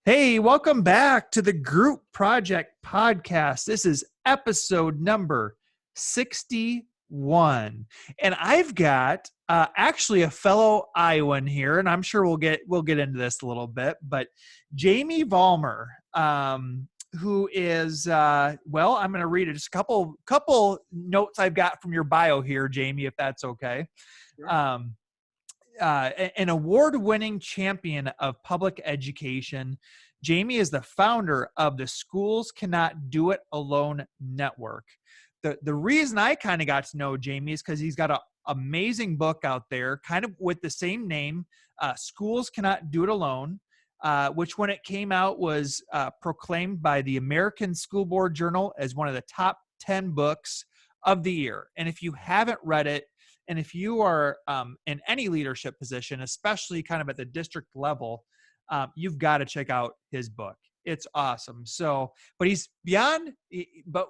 Hey, welcome back to the Group Project Podcast. This is episode number 61. And I've got actually a fellow Iowan here, and I'm sure we'll get into this a little bit, but Jamie Vollmer, who is well, I'm going to read it. Just a couple notes I've got from your bio here, Jamie, if that's okay. Sure. An award-winning champion of public education. Jamie is the founder of the Schools Cannot Do It Alone network. The reason I kind of got to know Jamie is because he's got an amazing book out there, kind of with the same name, Schools Cannot Do It Alone, which when it came out was proclaimed by the American School Board Journal as one of the top 10 books of the year. And if you haven't read it, and if you are in any leadership position, especially kind of at the district level, you've got to check out his book. It's awesome. So, but he's beyond, but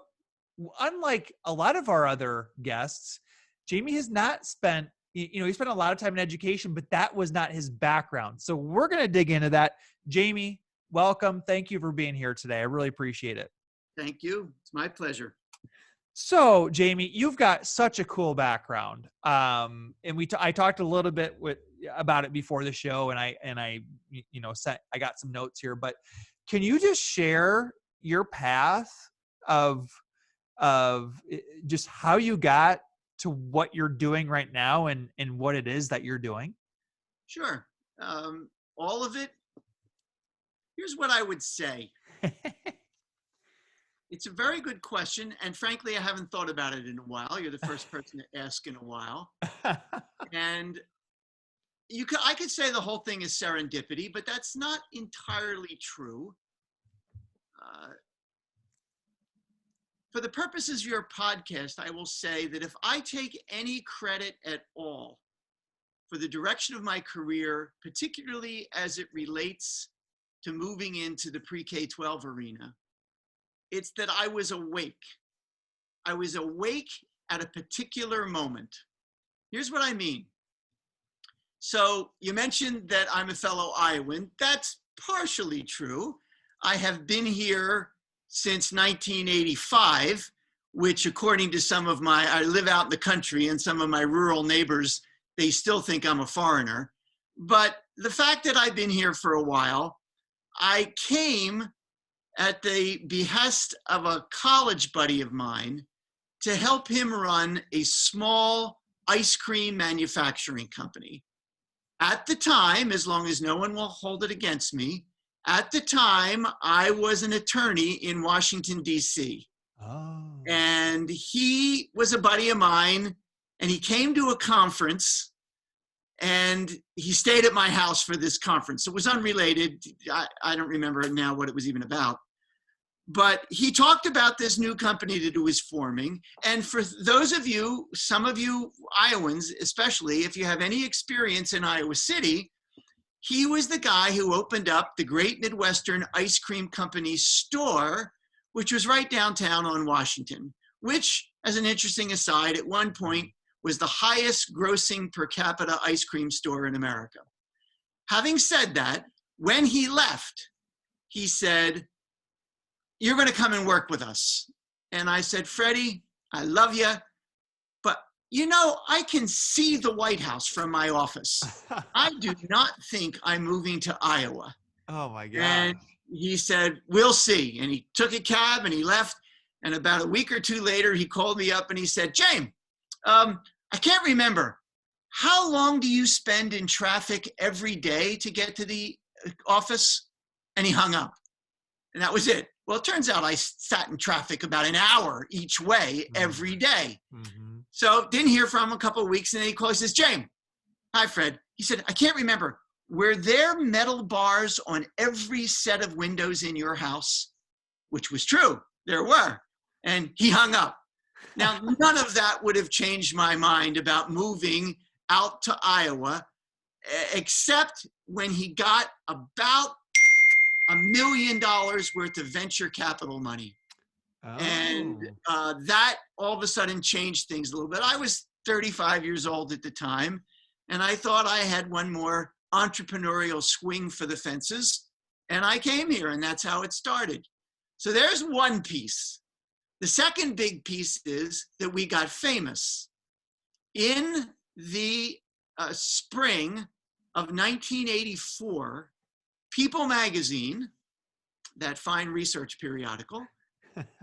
unlike a lot of our other guests, Jamie has not spent, he spent a lot of time in education, but that was not his background. So we're going to dig into that. Jamie, welcome. Thank you for being here today. I really appreciate it. Thank you. It's my pleasure. So, Jamie, you've got such a cool background, and I talked a little bit about it before the show, and I got some notes here. But can you just share your path of just how you got to what you're doing right now, and what it is that you're doing? Sure. All of it. Here's what I would say. It's a very good question, and frankly, I haven't thought about it in a while. You're the first person to ask in a while. And I could say the whole thing is serendipity, but that's not entirely true. For the purposes of your podcast, I will say that if I take any credit at all for the direction of my career, particularly as it relates to moving into the pre-K-12 arena, it's that I was awake. I was awake at a particular moment. Here's what I mean. So you mentioned that I'm a fellow Iowan. That's partially true. I have been here since 1985, which according to I live out in the country, and some of my rural neighbors, they still think I'm a foreigner. But the fact that I've been here for a while, I came at the behest of a college buddy of mine to help him run a small ice cream manufacturing company. At the time, as long as no one will hold it against me, at the time, I was an attorney in Washington, D.C. Oh. And he was a buddy of mine, and he came to a conference, and he stayed at my house for this conference. It was unrelated. I don't remember now what it was even about. But he talked about this new company that he was forming. And for those of you, some of you Iowans, especially if you have any experience in Iowa City, he was the guy who opened up the Great Midwestern Ice Cream Company store, which was right downtown on Washington, which, as an interesting aside, at one point was the highest grossing per capita ice cream store in America. Having said that, when he left, he said, "You're going to come and work with us." And I said, "Freddie, I love you, but I can see the White House from my office. I do not think I'm moving to Iowa." Oh my God. And he said, "We'll see." And he took a cab and he left. And about a week or two later, he called me up and he said, "James, I can't remember. How long do you spend in traffic every day to get to the office?" And he hung up. And that was it. Well, it turns out I sat in traffic about an hour each way every day. Mm-hmm. So didn't hear from him a couple of weeks, and then he calls and says, "James, hi, Fred." He said, "I can't remember. Were there metal bars on every set of windows in your house?" Which was true. There were. And he hung up. Now, none of that would have changed my mind about moving out to Iowa, except when he got about $1 million worth of venture capital money. Oh. And that all of a sudden changed things a little bit. I was 35 years old at the time, and I thought I had one more entrepreneurial swing for the fences. And I came here, and that's how it started. So there's one piece. The second big piece is that we got famous. In the spring of 1984, People magazine, that fine research periodical,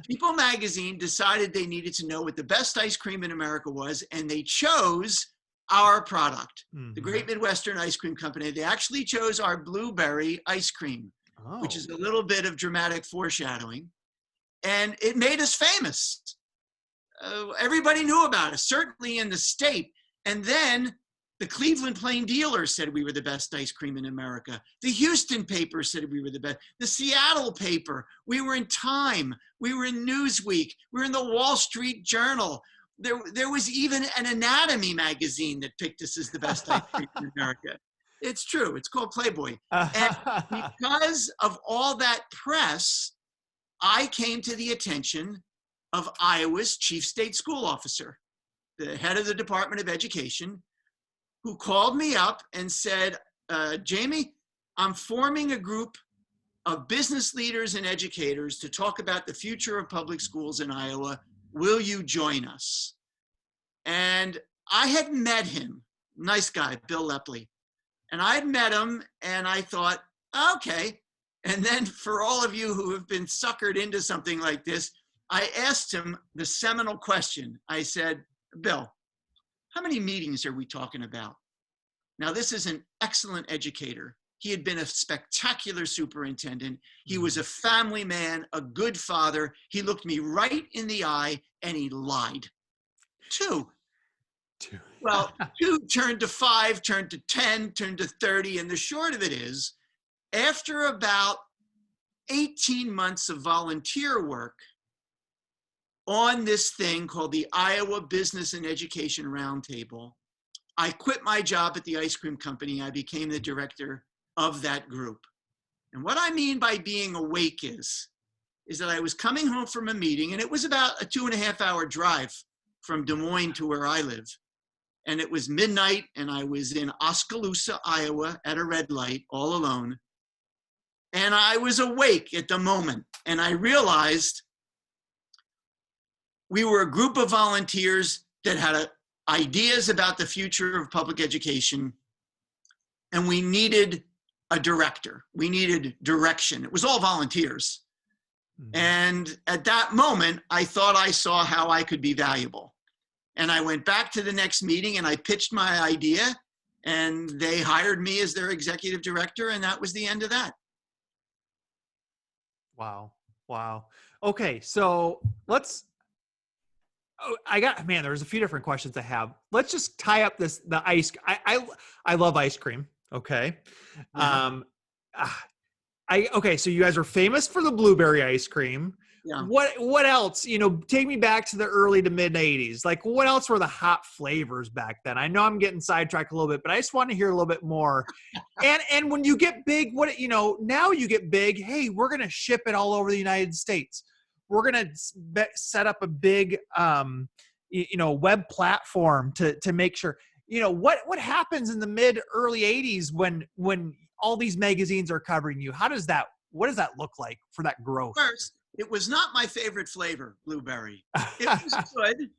People magazine decided they needed to know what the best ice cream in America was, and they chose our product, the Great Midwestern Ice Cream Company. They actually chose our blueberry ice cream, which is a little bit of dramatic foreshadowing. And it made us famous. Everybody knew about us, certainly in the state. And then the Cleveland Plain Dealer said we were the best ice cream in America. The Houston paper said we were the best. The Seattle paper, we were in Time, we were in Newsweek, we were in the Wall Street Journal. There was even an anatomy magazine that picked us as the best ice cream in America. It's true, it's called Playboy. And because of all that press, I came to the attention of Iowa's chief state school officer, the head of the Department of Education, who called me up and said, Jamie, I'm forming a group of business leaders and educators to talk about the future of public schools in Iowa. Will you join us? And I had met him, nice guy, Bill Lepley. And I'd met him and I thought, okay. And then for all of you who have been suckered into something like this, I asked him the seminal question. I said, Bill, how many meetings are we talking about? Now, this is an excellent educator. He had been a spectacular superintendent. He was a family man, a good father. He looked me right in the eye and he lied. Two. Well, 2 turned to 5, turned to 10, turned to 30. And the short of it is, after about 18 months of volunteer work on this thing called the Iowa Business and Education Roundtable, I quit my job at the ice cream company. I became the director of that group. And what I mean by being awake is that I was coming home from a meeting, and it was about a 2.5-hour drive from Des Moines to where I live. And it was midnight, and I was in Oskaloosa, Iowa at a red light all alone. And I was awake at the moment, and I realized we were a group of volunteers that had ideas about the future of public education, and we needed a director. We needed direction. It was all volunteers. And at that moment, I thought I saw how I could be valuable. And I went back to the next meeting and I pitched my idea, and they hired me as their executive director, and that was the end of that. Wow. Okay, so there's a few different questions I have. Let's just tie up the ice. I love ice cream. Okay. Okay. So you guys are famous for the blueberry ice cream. Yeah. What else? Take me back to the early to mid 80s. Like, what else were the hot flavors back then? I know I'm getting sidetracked a little bit, but I just want to hear a little bit more. And when you get big, now you get big. Hey, we're going to ship it all over the United States. We're going to set up a big, web platform to make sure, what happens in the mid early 80s when all these magazines are covering you? What does that look like for that growth? First, it was not my favorite flavor, blueberry. It was good,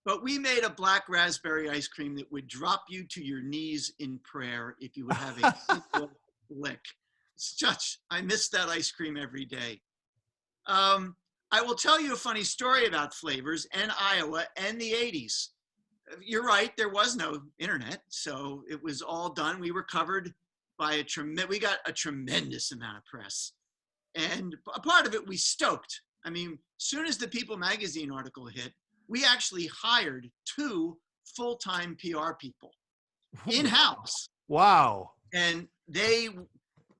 but we made a black raspberry ice cream that would drop you to your knees in prayer if you would have a single lick. I miss that ice cream every day. I will tell you a funny story about flavors and Iowa and the 80s. You're right, there was no internet, so it was all done. We were covered by we got a tremendous amount of press. And a part of it we stoked. I mean, soon as the People magazine article hit, we actually hired 2 full-time PR people in-house. Wow. And they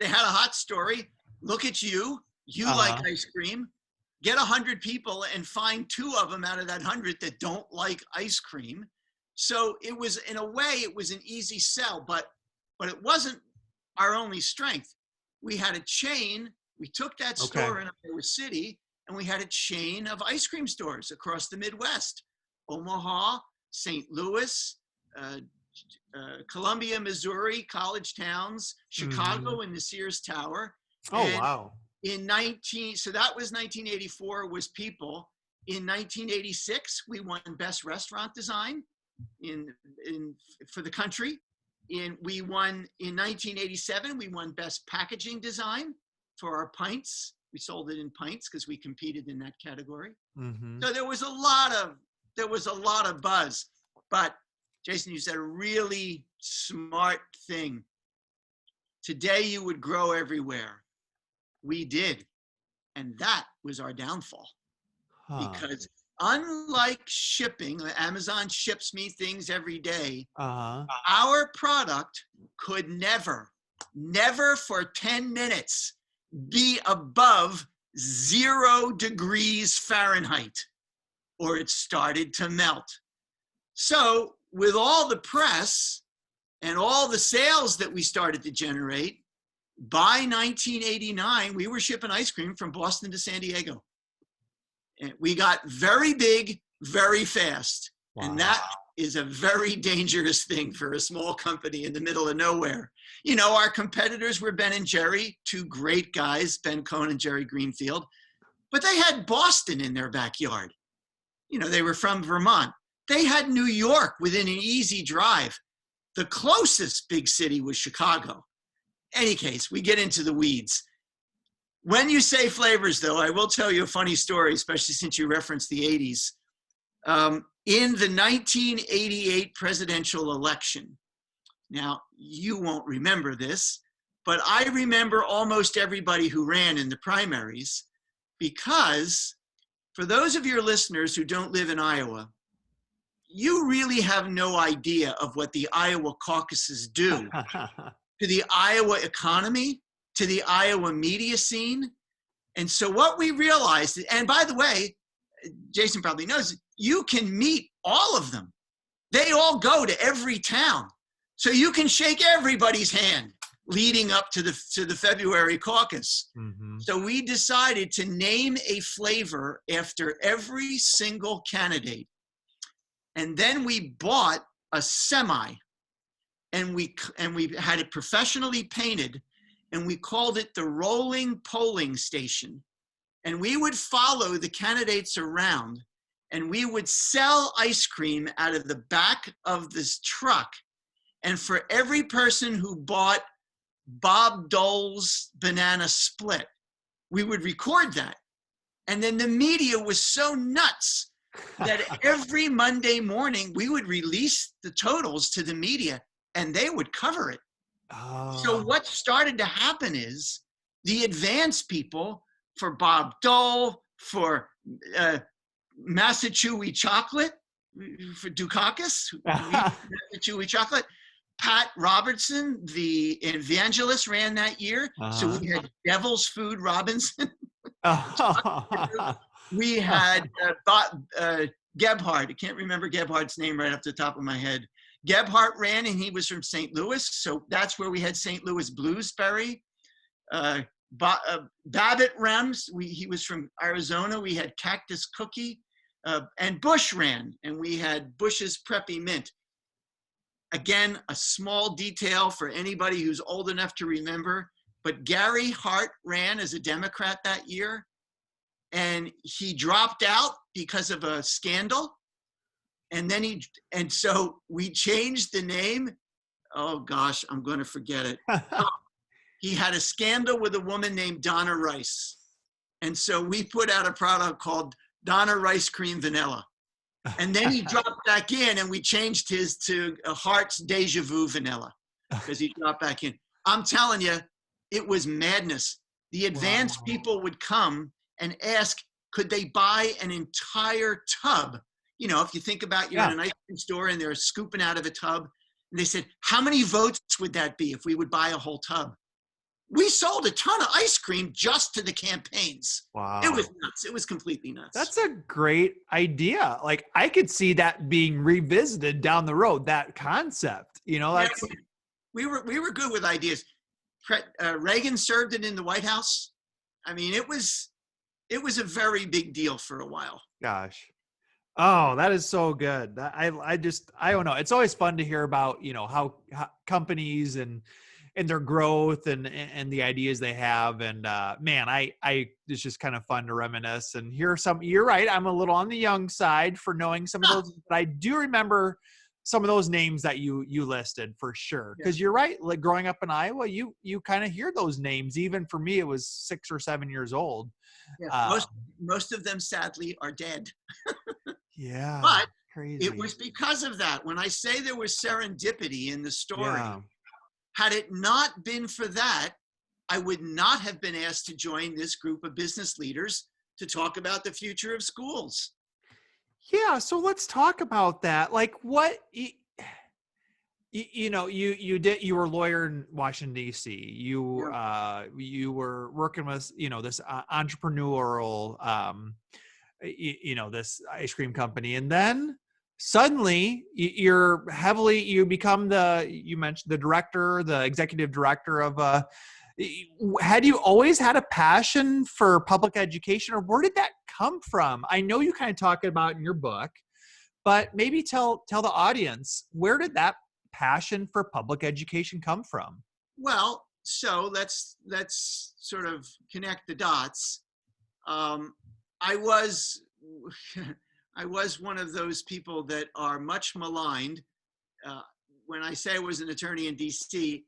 had a hot story. Look at you. You like ice cream. Get 100 people and find 2 of them out of that 100 that don't like ice cream. So it was, in a way, it was an easy sell, but it wasn't our only strength. We had a chain. We took that store in Iowa City, and we had a chain of ice cream stores across the Midwest: Omaha, St. Louis, Columbia, Missouri, college towns, Chicago, and the Sears Tower. Oh, And wow. so that was 1984 was People. In 1986, we won Best Restaurant Design in for the country. We won in 1987. We won Best Packaging Design for our pints. We sold it in pints because we competed in that category. Mm-hmm. So there was a lot of buzz. But Jason, you said a really smart thing. Today you would grow everywhere. We did, and that was our downfall. Huh. Because unlike shipping, Amazon ships me things every day, Uh-huh. our product could never for 10 minutes be above 0 degrees Fahrenheit, or it started to melt. So with all the press and all the sales that we started to generate, by 1989, we were shipping ice cream from Boston to San Diego. And we got very big, very fast. Wow. And that is a very dangerous thing for a small company in the middle of nowhere. You know, our competitors were Ben and Jerry, two great guys, Ben Cohn and Jerry Greenfield, but they had Boston in their backyard. You know, they were from Vermont. They had New York within an easy drive. The closest big city was Chicago. Any case, we get into the weeds. When you say flavors, though, I will tell you a funny story, especially since you referenced the 80s. In the 1988 presidential election, now you won't remember this, but I remember almost everybody who ran in the primaries, because for those of your listeners who don't live in Iowa, you really have no idea of what the Iowa caucuses do to the Iowa economy, to the Iowa media scene. And so what we realized, and by the way, Jason probably knows, you can meet all of them. They all go to every town. So you can shake everybody's hand leading up to the February caucus. Mm-hmm. So we decided to name a flavor after every single candidate. And then we bought a semi, and we had it professionally painted, and we called it the Rolling Polling Station. And we would follow the candidates around, and we would sell ice cream out of the back of this truck. And for every person who bought Bob Dole's banana split, we would record that. And then the media was so nuts that every Monday morning we would release the totals to the media, and they would cover it. Oh. So what started to happen is the advance people for Bob Dole, for Massachusetts chocolate, for Dukakis, Massachusetts chocolate, Pat Robertson, the evangelist, ran that year. So we had Devil's Food Robinson. We had Gebhardt. I can't remember Gebhardt's name right off the top of my head. Gebhardt ran, and he was from St. Louis. So that's where we had St. Louis Bluesberry. Babbitt Rems, he was from Arizona. We had Cactus Cookie. And Bush ran, and we had Bush's Preppy Mint. Again, a small detail for anybody who's old enough to remember, but Gary Hart ran as a Democrat that year, and he dropped out because of a scandal. And then so we changed the name. Oh gosh, I'm going to forget it. He had a scandal with a woman named Donna Rice. And so we put out a product called Donna Rice Cream Vanilla. And then he dropped back in, and we changed his to Hart's Deja Vu Vanilla because he dropped back in. I'm telling you, it was madness. The advanced people would come and ask, could they buy an entire tub? You know, if you think about you're in an ice cream store and they're scooping out of a tub, and they said, how many votes would that be if we would buy a whole tub? We sold a ton of ice cream just to the campaigns. Wow. It was nuts. It was completely nuts. That's a great idea. Like, I could see that being revisited down the road, that concept. You know, that's... We were good with ideas. Reagan served it in the White House. I mean, it was a very big deal for a while. Gosh. Oh, that is so good. I don't know. It's always fun to hear about, you know, how companies and their growth and the ideas they have. And man, it's just kind of fun to reminisce and hear some. You're right, I'm a little on the young side for knowing some of those, but I do remember some of those names that you listed for sure. Yeah. Because you're right, like growing up in Iowa, you kind of hear those names. Even for me, it was 6 or 7 years old. Yeah. Most of them sadly are dead. Yeah, But crazy. it was because of that. When I say there was serendipity in the story, Yeah. had it not been for that, I would not have been asked to join this group of business leaders to talk about the future of schools. Yeah, so let's talk about that. Like, what you know, you were a lawyer in Washington D.C. You were working with this entrepreneurial this ice cream company, and then suddenly you become you mentioned the executive director of had you always had a passion for public education, or where did that come from? I know you kind of talk about it in your book, but maybe tell the audience, where did that passion for public education come from? Well, so let's sort of connect the dots. I was I was one of those people that are much maligned. When I say I was an attorney in DC,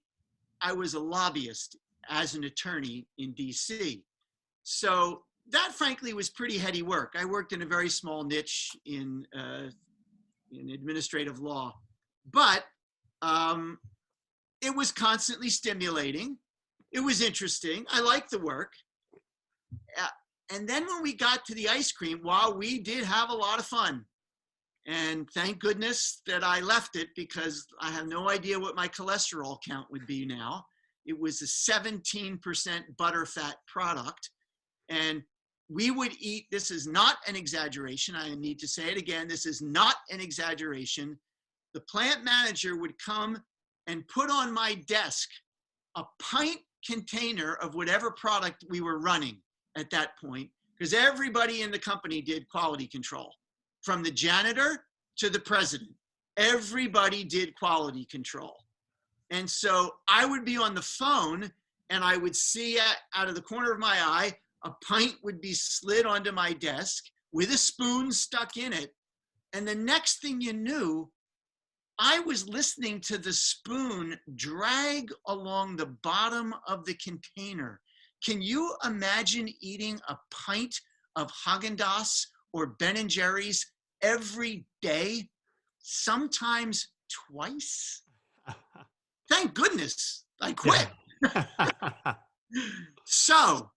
I was a lobbyist as an attorney in DC. So that frankly was pretty heady work. I worked in a very small niche in administrative law, but it was constantly stimulating. It was interesting. I liked the work. And then when we got to the ice cream, while we did have a lot of fun, and thank goodness that I left it, because I have no idea what my cholesterol count would be now. It was a 17% butterfat product. And we would eat, this is not an exaggeration. I need to say it again. This is not an exaggeration. The plant manager would come and put on my desk a pint container of whatever product we were running at that point, because everybody in the company did quality control, from the janitor to the president. Everybody did quality control. And so I would be on the phone and I would see out of the corner of my eye, a pint would be slid onto my desk with a spoon stuck in it. And the next thing you knew, I was listening to the spoon drag along the bottom of the container. Can you imagine eating a pint of Haagen-Dazs or Ben & Jerry's every day, sometimes twice? Thank goodness I quit. Yeah. So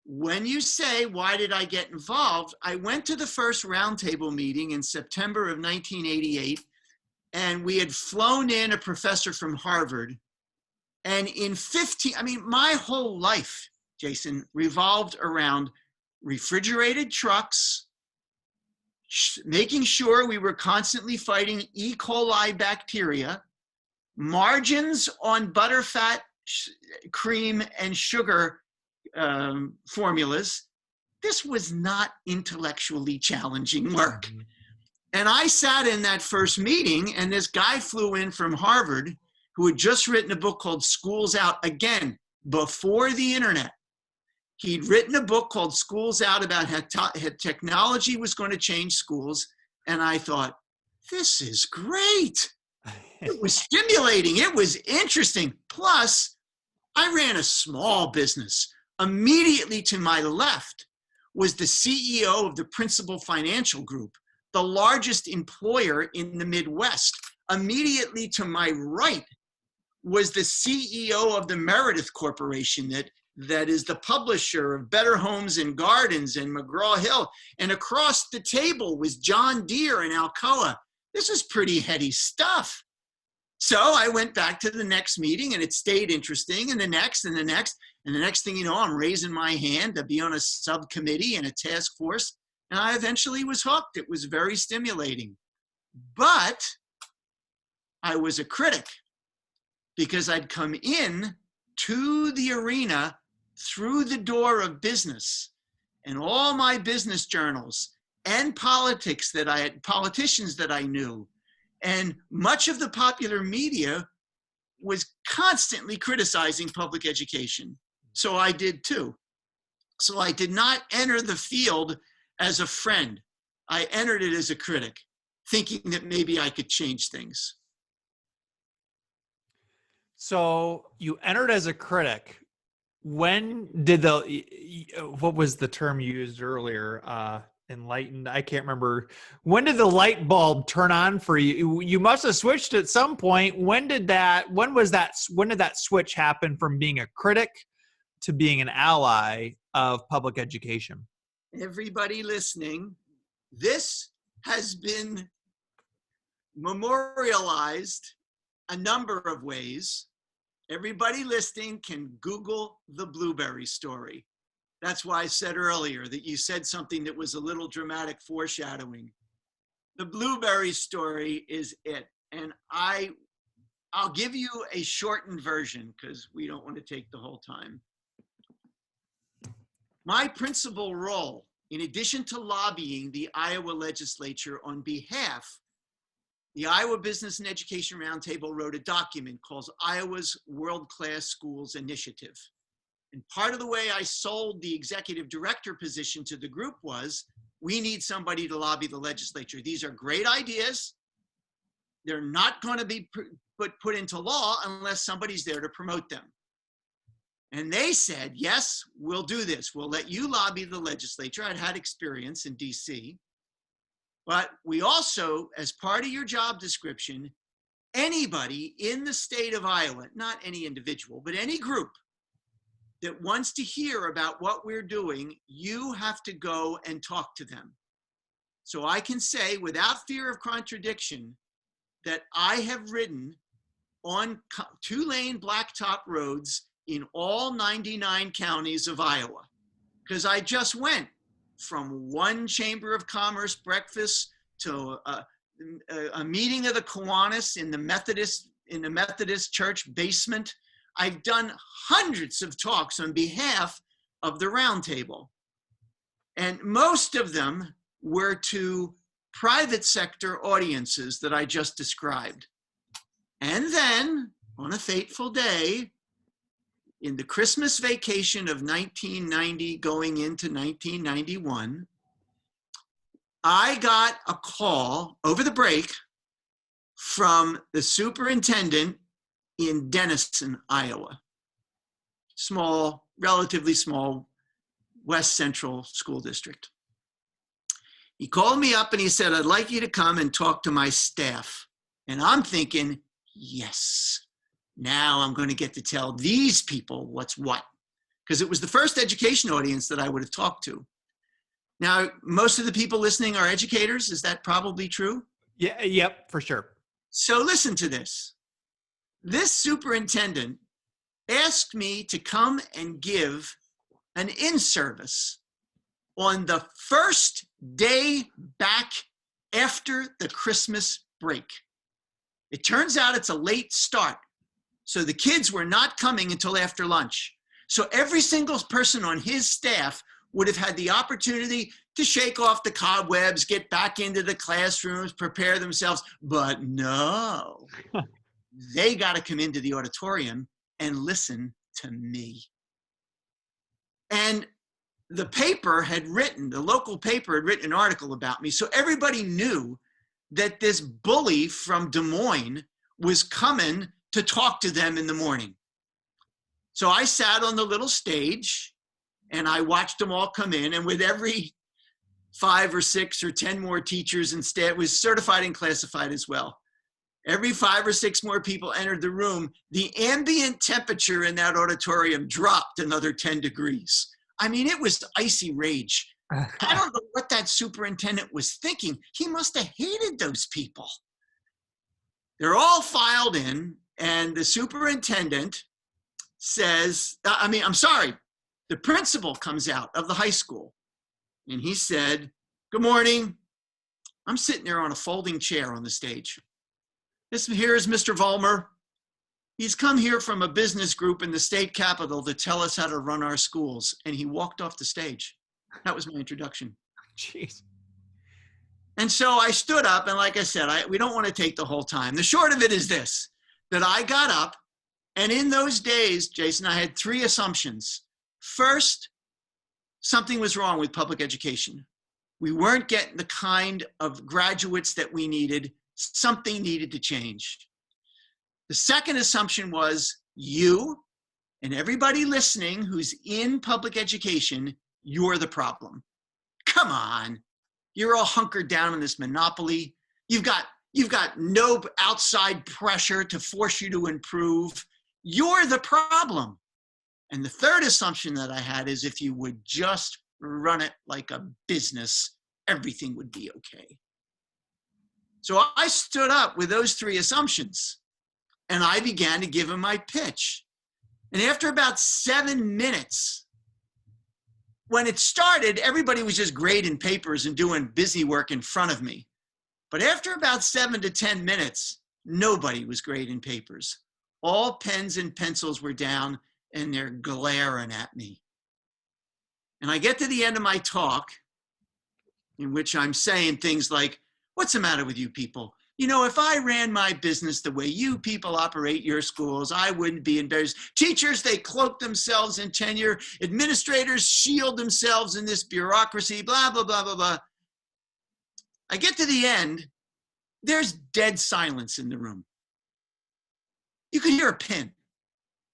when you say, why did I get involved? I went to the first roundtable meeting in September of 1988, and we had flown in a professor from Harvard. And in my whole life, Jason, revolved around refrigerated trucks, making sure we were constantly fighting E. coli bacteria, margins on butterfat, cream, and sugar formulas. This was not intellectually challenging work. Mm-hmm. And I sat in that first meeting, and this guy flew in from Harvard who had just written a book called Schools Out, again, before the internet. He'd written a book called Schools Out about how technology was going to change schools. And I thought, this is great. It was stimulating. It was interesting. Plus, I ran a small business. Immediately to my left was the CEO of the Principal Financial Group, the largest employer in the Midwest. Immediately to my right was the CEO of the Meredith Corporation that is the publisher of Better Homes and Gardens and McGraw-Hill. And across the table was John Deere and Alcoa. This is pretty heady stuff. So I went back to the next meeting, and it stayed interesting, and the next, and the next. And the next thing you know, I'm raising my hand to be on a subcommittee and a task force. And I eventually was hooked. It was very stimulating. But I was a critic, because I'd come in to the arena through the door of business, and all my business journals and politicians that I knew, and much of the popular media was constantly criticizing public education. So I did too. So I did not enter the field as a friend. I entered it as a critic, thinking that maybe I could change things. So you entered as a critic. When did what was the term you used earlier? Enlightened. I can't remember. When did the light bulb turn on for you? You must have switched at some point. When did that switch happen from being a critic to being an ally of public education? Everybody listening, this has been memorialized a number of ways. Everybody listening can Google the Blueberry story. That's why I said earlier that you said something that was a little dramatic foreshadowing. The Blueberry story is it. And I'll give you a shortened version because we don't want to take the whole time. My principal role, in addition to lobbying the Iowa legislature on behalf, the Iowa Business and Education Roundtable wrote a document called Iowa's World-Class Schools Initiative. And part of the way I sold the executive director position to the group was, we need somebody to lobby the legislature. These are great ideas. They're not going to be put into law unless somebody's there to promote them. And they said, yes, we'll do this. We'll let you lobby the legislature. I'd had experience in DC. But we also, as part of your job description, anybody in the state of Iowa, not any individual, but any group that wants to hear about what we're doing, you have to go and talk to them. So I can say without fear of contradiction that I have ridden on 2-lane blacktop roads in all 99 counties of Iowa, because I just went from one Chamber of Commerce breakfast to a meeting of the Kiwanis in the Methodist church basement. I've done hundreds of talks on behalf of the roundtable. And most of them were to private sector audiences that I just described. And then on a fateful day, in the Christmas vacation of 1990 going into 1991, I got a call over the break from the superintendent in Denison, Iowa. Small, relatively small West Central school district. He called me up and he said, I'd like you to come and talk to my staff. And I'm thinking, yes, now I'm going to get to tell these people what's what. Because it was the first education audience that I would have talked to. Now, most of the people listening are educators. Is that probably true? Yeah, yep, for sure. So listen to this. This superintendent asked me to come and give an in-service on the first day back after the Christmas break. It turns out it's a late start. So the kids were not coming until after lunch. So every single person on his staff would have had the opportunity to shake off the cobwebs, get back into the classrooms, prepare themselves. But no, they got to come into the auditorium and listen to me. And the local paper had written an article about me. So everybody knew that this bully from Des Moines was coming to talk to them in the morning. So I sat on the little stage and I watched them all come in, and with every 5 or 6 or 10 more teachers and staff, was certified and classified as well. Every 5 or 6 more people entered the room, the ambient temperature in that auditorium dropped another 10 degrees. I mean, it was icy rage. I don't know what that superintendent was thinking. He must have hated those people. They're all filed in, and the superintendent says, the principal comes out of the high school, and he said, good morning. I'm sitting there on a folding chair on the stage. Here is Mr. Vollmer. He's come here from a business group in the state capitol to tell us how to run our schools. And he walked off the stage. That was my introduction. Jeez. And so I stood up, and like I said, we don't want to take the whole time. The short of it is this, that I got up And in those days, Jason, I had three assumptions. First, something was wrong with public education. We weren't getting the kind of graduates that we needed. Something needed to change. The second assumption was you and everybody listening who's in public education, you're the problem. Come on. You're all hunkered down in this monopoly. You've got no outside pressure to force you to improve. You're the problem. And the third assumption that I had is if you would just run it like a business, everything would be okay. So I stood up with those three assumptions and I began to give him my pitch. And after about 7 minutes, when it started, everybody was just grading papers and doing busy work in front of me. But after about 7 to 10 minutes, nobody was grading papers. All pens and pencils were down and they're glaring at me. And I get to the end of my talk, in which I'm saying things like, what's the matter with you people? You know, if I ran my business the way you people operate your schools, I wouldn't be embarrassed. Teachers, they cloak themselves in tenure. Administrators shield themselves in this bureaucracy, blah, blah, blah, blah, blah. I get to the end, there's dead silence in the room. You could hear a pin.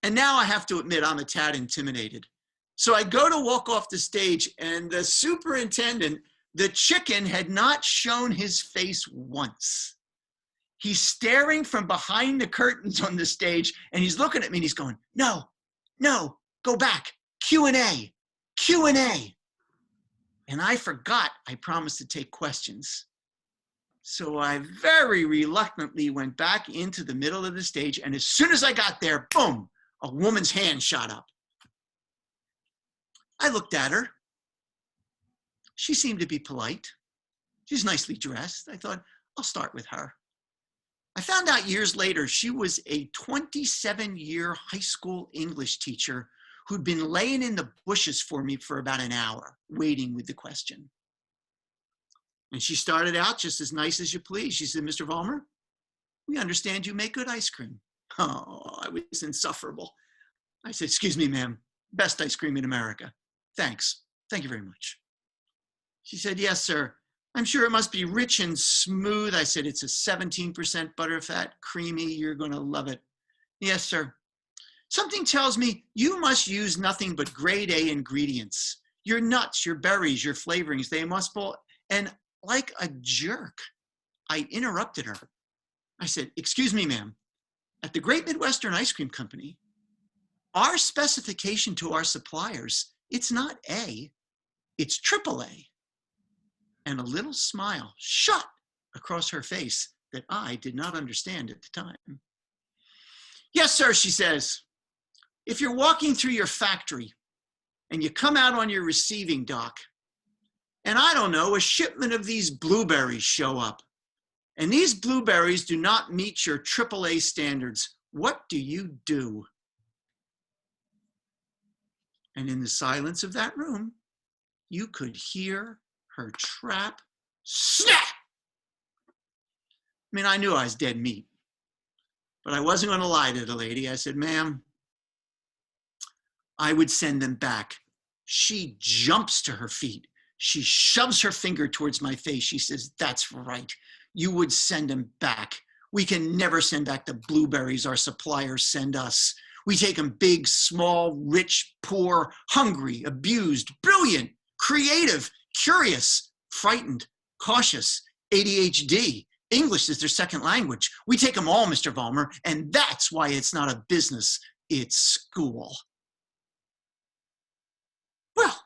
And now I have to admit, I'm a tad intimidated. So I go to walk off the stage and the superintendent, the chicken, had not shown his face once. He's staring from behind the curtains on the stage and he's looking at me and he's going, no, go back, Q&A. And I forgot I promised to take questions. So I very reluctantly went back into the middle of the stage. And as soon as I got there, boom, a woman's hand shot up. I looked at her. She seemed to be polite. She's nicely dressed. I thought, I'll start with her. I found out years later, she was a 27-year high school English teacher who'd been laying in the bushes for me for about an hour, waiting with the question. And she started out just as nice as you please. She said, Mr. Vollmer, we understand you make good ice cream. Oh, I was insufferable. I said, excuse me, ma'am, best ice cream in America. Thanks. Thank you very much. She said, yes, sir. I'm sure it must be rich and smooth. I said, it's a 17% butterfat, creamy. You're going to love it. Yes, sir. Something tells me you must use nothing but grade A ingredients. Your nuts, your berries, your flavorings, they must both. And like a jerk, I interrupted her. I said, excuse me, ma'am. At the Great Midwestern Ice Cream Company, our specification to our suppliers, it's not A, it's AAA. And a little smile shot across her face that I did not understand at the time. Yes, sir, she says. If you're walking through your factory and you come out on your receiving dock, and I don't know, a shipment of these blueberries show up, and these blueberries do not meet your AAA standards, what do you do? And in the silence of that room, you could hear her trap snap. I mean, I knew I was dead meat, but I wasn't going to lie to the lady. I said, ma'am, I would send them back. She jumps to her feet. She shoves her finger towards my face. She says, that's right. You would send them back. We can never send back the blueberries our suppliers send us. We take them big, small, rich, poor, hungry, abused, brilliant, creative, curious, frightened, cautious, ADHD. English is their second language. We take them all, Mr. Vollmer, and that's why it's not a business, it's school. Well,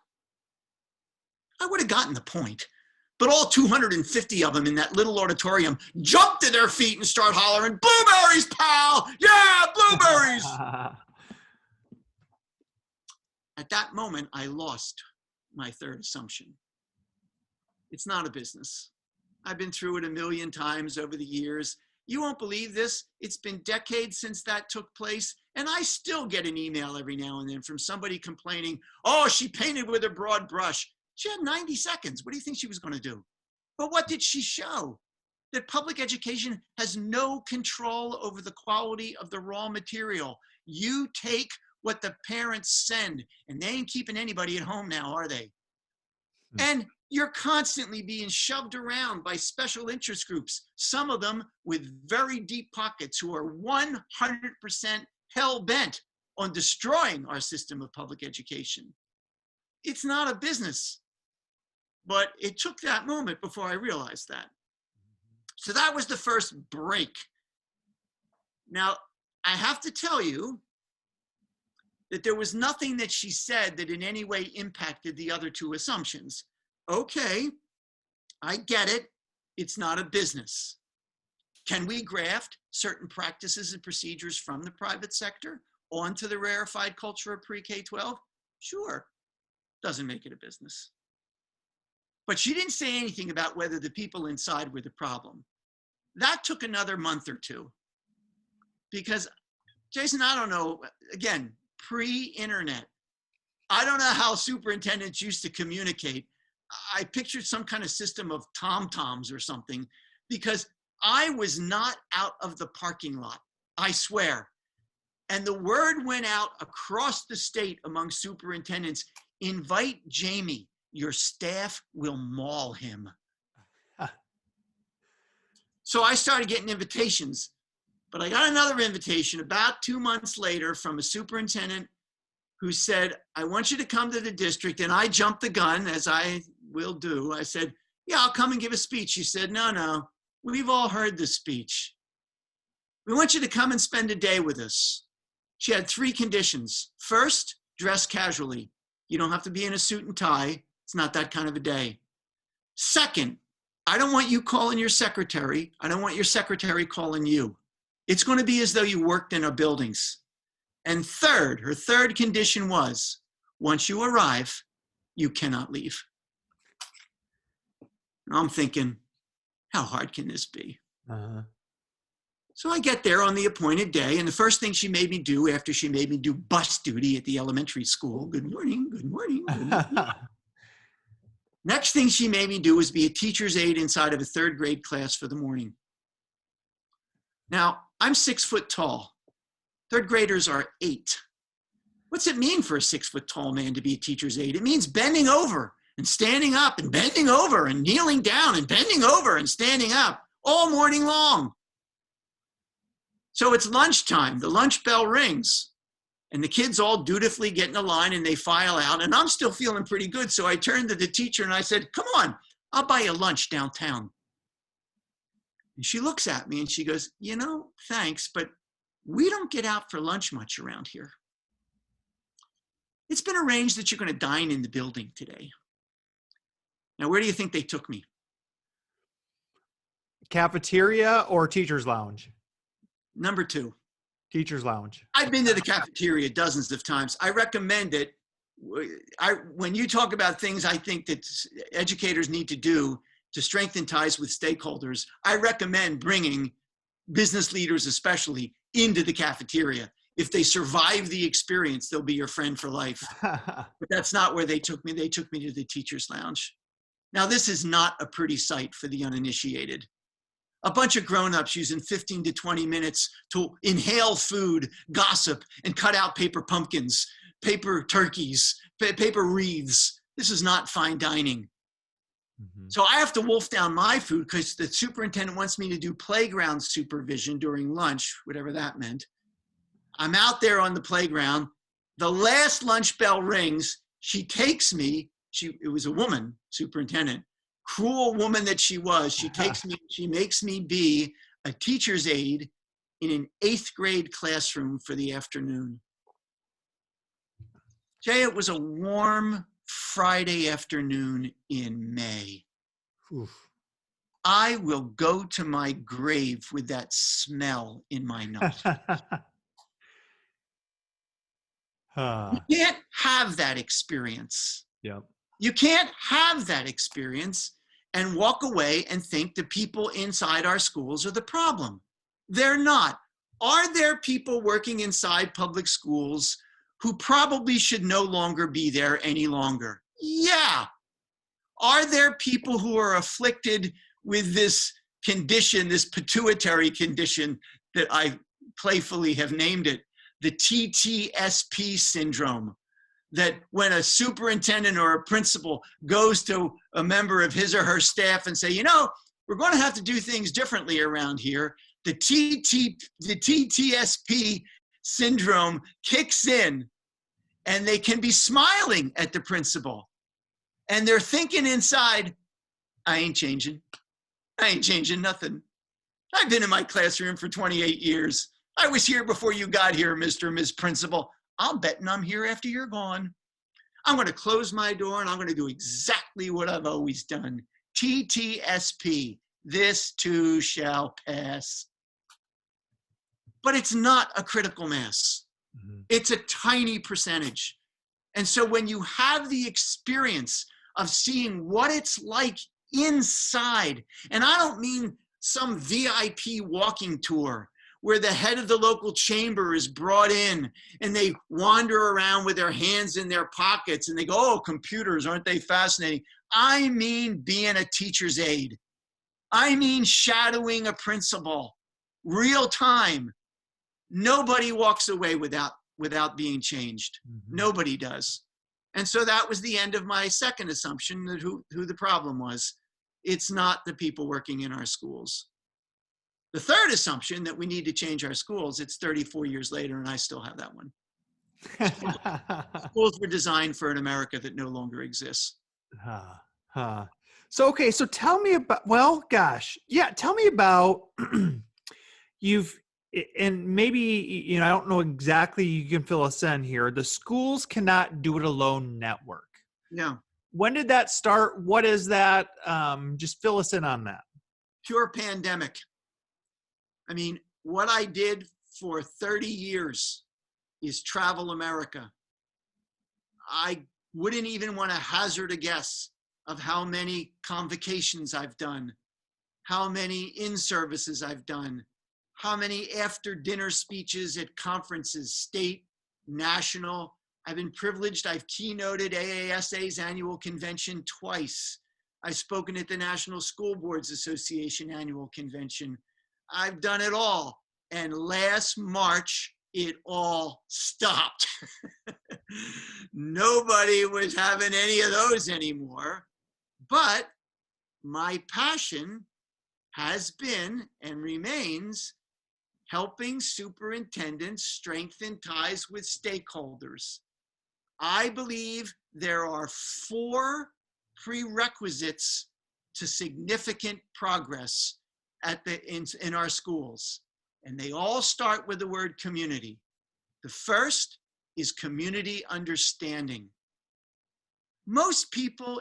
I would have gotten the point, but all 250 of them in that little auditorium jumped to their feet and started hollering, blueberries, pal! Yeah, blueberries! At that moment, I lost my third assumption. It's not a business. I've been through it a million times over the years. You won't believe this. It's been decades since that took place, and I still get an email every now and then from somebody complaining, oh, she painted with a broad brush. She had 90 seconds. What do you think she was going to do? But what did she show? That public education has no control over the quality of the raw material. You take what the parents send, and they ain't keeping anybody at home now, are they? And you're constantly being shoved around by special interest groups, some of them with very deep pockets, who are 100% hell-bent on destroying our system of public education. It's not a business. But it took that moment before I realized that. So that was the first break. Now, I have to tell you that there was nothing that she said that in any way impacted the other two assumptions. Okay, I get it. It's not a business. Can we graft certain practices and procedures from the private sector onto the rarefied culture of pre-K-12? Sure. Doesn't make it a business. But she didn't say anything about whether the people inside were the problem. That took another month or two. Because, Jason, I don't know, again, pre-internet, I don't know how superintendents used to communicate. I pictured some kind of system of tom-toms or something, because I was not out of the parking lot, I swear. And the word went out across the state among superintendents, invite Jamie. Your staff will maul him. So I started getting invitations, but I got another invitation about 2 months later from a superintendent who said, I want you to come to the district. And I jumped the gun, as I will do. I said, yeah, I'll come and give a speech. She said, no, we've all heard this speech. We want you to come and spend a day with us. She had 3 conditions. First, dress casually. You don't have to be in a suit and tie. It's not that kind of a day. Second, I don't want you calling your secretary. I don't want your secretary calling you. It's going to be as though you worked in our buildings. And third, her third condition was, once you arrive, you cannot leave. And I'm thinking, how hard can this be? So I get there on the appointed day, and the first thing she made me do after she made me do bus duty at the elementary school, good morning, good morning, good morning. Next thing she made me do was be a teacher's aide inside of a 3rd grade class for the morning. Now, I'm 6 foot tall. 3rd graders are 8. What's it mean for a 6 foot tall man to be a teacher's aide? It means bending over and standing up and bending over and kneeling down and bending over and standing up all morning long. So it's lunchtime, the lunch bell rings, and the kids all dutifully get in a line and they file out, and I'm still feeling pretty good. So I turned to the teacher and I said, come on, I'll buy you lunch downtown. And she looks at me and she goes, you know, thanks, but we don't get out for lunch much around here. It's been arranged that you're going to dine in the building today. Now, where do you think they took me? Cafeteria or teacher's lounge? Number 2. Teacher's lounge. I've been to the cafeteria dozens of times. I recommend it. When you talk about things I think that educators need to do to strengthen ties with stakeholders, I recommend bringing business leaders especially into the cafeteria. If they survive the experience, they'll be your friend for life. But that's not where they took me. They took me to the teacher's lounge. Now, this is not a pretty sight for the uninitiated. A bunch of grown-ups using 15 to 20 minutes to inhale food, gossip, and cut out paper pumpkins, paper turkeys, paper wreaths. This is not fine dining. So I have to wolf down my food because the superintendent wants me to do playground supervision during lunch, whatever that meant. I'm out there on the playground. The last lunch bell rings. She takes me. It was a woman, superintendent. Cruel woman that she was, she takes me, she makes me be a teacher's aide in an 8th grade classroom for the afternoon. Jay, it was a warm Friday afternoon in May. Oof. I will go to my grave with that smell in my nose. You can't have that experience. Yep. You can't have that experience and walk away and think the people inside our schools are the problem. They're not. Are there people working inside public schools who probably should no longer be there any longer? Yeah. Are there people who are afflicted with this condition, this pituitary condition that I playfully have named it, the TTSP syndrome, that when a superintendent or a principal goes to a member of his or her staff and say, you know, we're going to have to do things differently around here, the TTSP syndrome kicks in, and they can be smiling at the principal. And they're thinking inside, I ain't changing. I ain't changing nothing. I've been in my classroom for 28 years. I was here before you got here, Mr. and Ms. Principal. I'll bet I'm here after you're gone. I'm going to close my door and I'm going to do exactly what I've always done. TTSP, this too shall pass. But it's not a critical mass. Mm-hmm. It's a tiny percentage. And so when you have the experience of seeing what it's like inside, and I don't mean some VIP walking tour where the head of the local chamber is brought in and they wander around with their hands in their pockets and they go, oh, computers, aren't they fascinating? I mean being a teacher's aide. I mean shadowing a principal, real time. Nobody walks away without being changed. Mm-hmm. Nobody does. And so that was the end of my second assumption that who the problem was. It's not the people working in our schools. The third assumption that we need to change our schools, it's 34 years later and I still have that one. Schools were designed for an America that no longer exists. So, okay, so tell me about, tell me about, and maybe, I don't know exactly, you can fill us in here, the Schools Cannot Do It Alone network. Yeah. When did that start? What is that? Just fill us in on that. Pure pandemic. I mean, what I did for 30 years is travel America. I wouldn't even want to hazard a guess of how many convocations I've done, how many in-services I've done, how many after-dinner speeches at conferences, state, national. I've been privileged. I've keynoted AASA's annual convention twice. I've spoken at the National School Boards Association annual convention. I've done it all. And last March, it all stopped. Nobody was having any of those anymore. But my passion has been and remains helping superintendents strengthen ties with stakeholders. I believe there are 4 prerequisites to significant progress in our schools. And they all start with the word community. The first is community understanding. Most people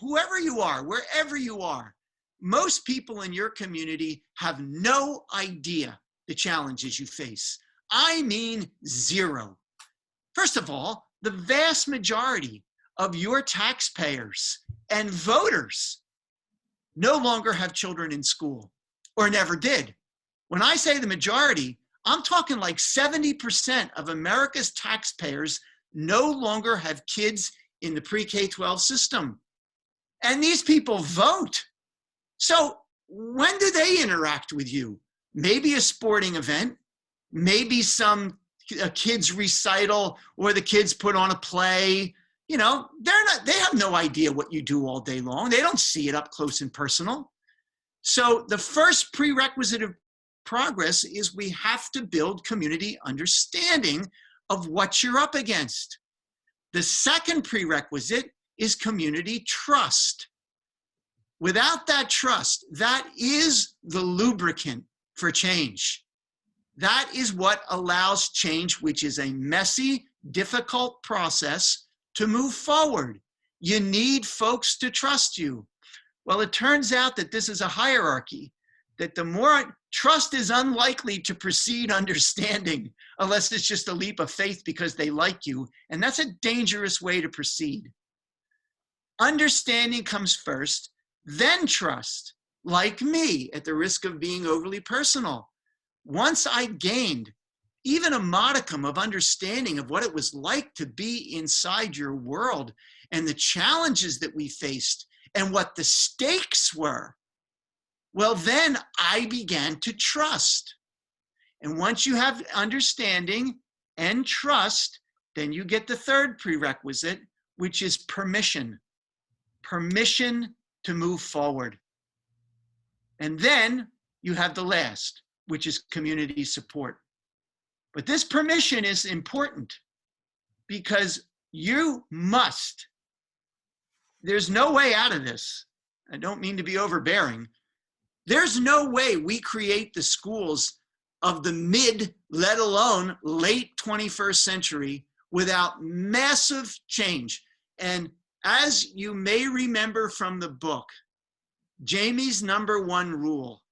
whoever you are, wherever you are, most people in your community have no idea the challenges you face. I mean, zero. First of all, the vast majority of your taxpayers and voters no longer have children in school or never did. When I say the majority, I'm talking like 70% of America's taxpayers no longer have kids in the pre-K-12 system. And these people vote. So when do they interact with you? Maybe a sporting event, maybe a kid's recital, or the kids put on a play. They have no idea what you do all day long. They don't see it up close and personal. So the first prerequisite of progress is we have to build community understanding of what you're up against. The second prerequisite is community trust. Without that trust, that is the lubricant for change. That is what allows change, which is a messy, difficult process, to move forward. You need folks to trust you. Well, it turns out that this is a hierarchy, that the more trust is unlikely to precede understanding, unless it's just a leap of faith because they like you. And that's a dangerous way to proceed. Understanding comes first, then trust. Like me, at the risk of being overly personal. Once I gained even a modicum of understanding of what it was like to be inside your world and the challenges that we faced and what the stakes were, well, then I began to trust. And once you have understanding and trust, then you get the third prerequisite, which is permission. Permission to move forward. And then you have the last, which is community support. But this permission is important because you must. There's no way out of this. I don't mean to be overbearing. There's no way we create the schools of the mid, let alone late 21st century without massive change. And as you may remember from the book, Jamie's number one rule,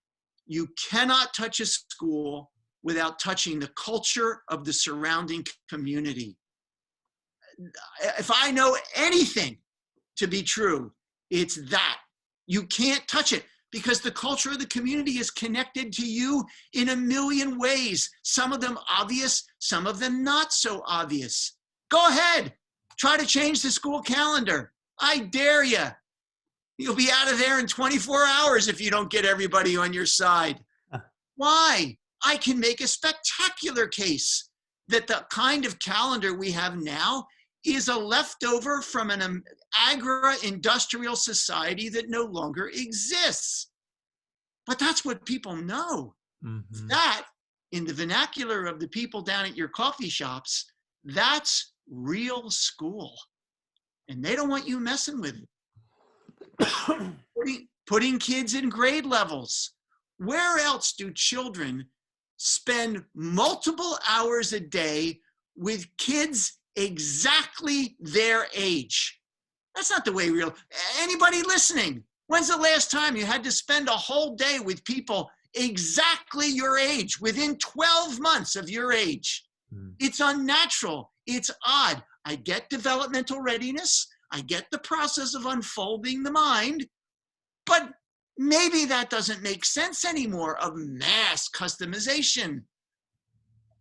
you cannot touch a school without touching the culture of the surrounding community. If I know anything to be true, it's that. You can't touch it because the culture of the community is connected to you in a million ways. Some of them obvious, some of them not so obvious. Go ahead, try to change the school calendar. I dare you. You'll be out of there in 24 hours if you don't get everybody on your side. Why? I can make a spectacular case that the kind of calendar we have now is a leftover from an agro-industrial society that no longer exists. But that's what people know. Mm-hmm. That, in the vernacular of the people down at your coffee shops, that's real school. And they don't want you messing with it. Putting kids in grade levels. Where else do children spend multiple hours a day with kids exactly their age? That's not the way anybody listening, when's the last time you had to spend a whole day with people exactly your age, within 12 months of your age? It's unnatural. It's odd. I get developmental readiness. I get the process of unfolding the mind, but maybe that doesn't make sense anymore of mass customization.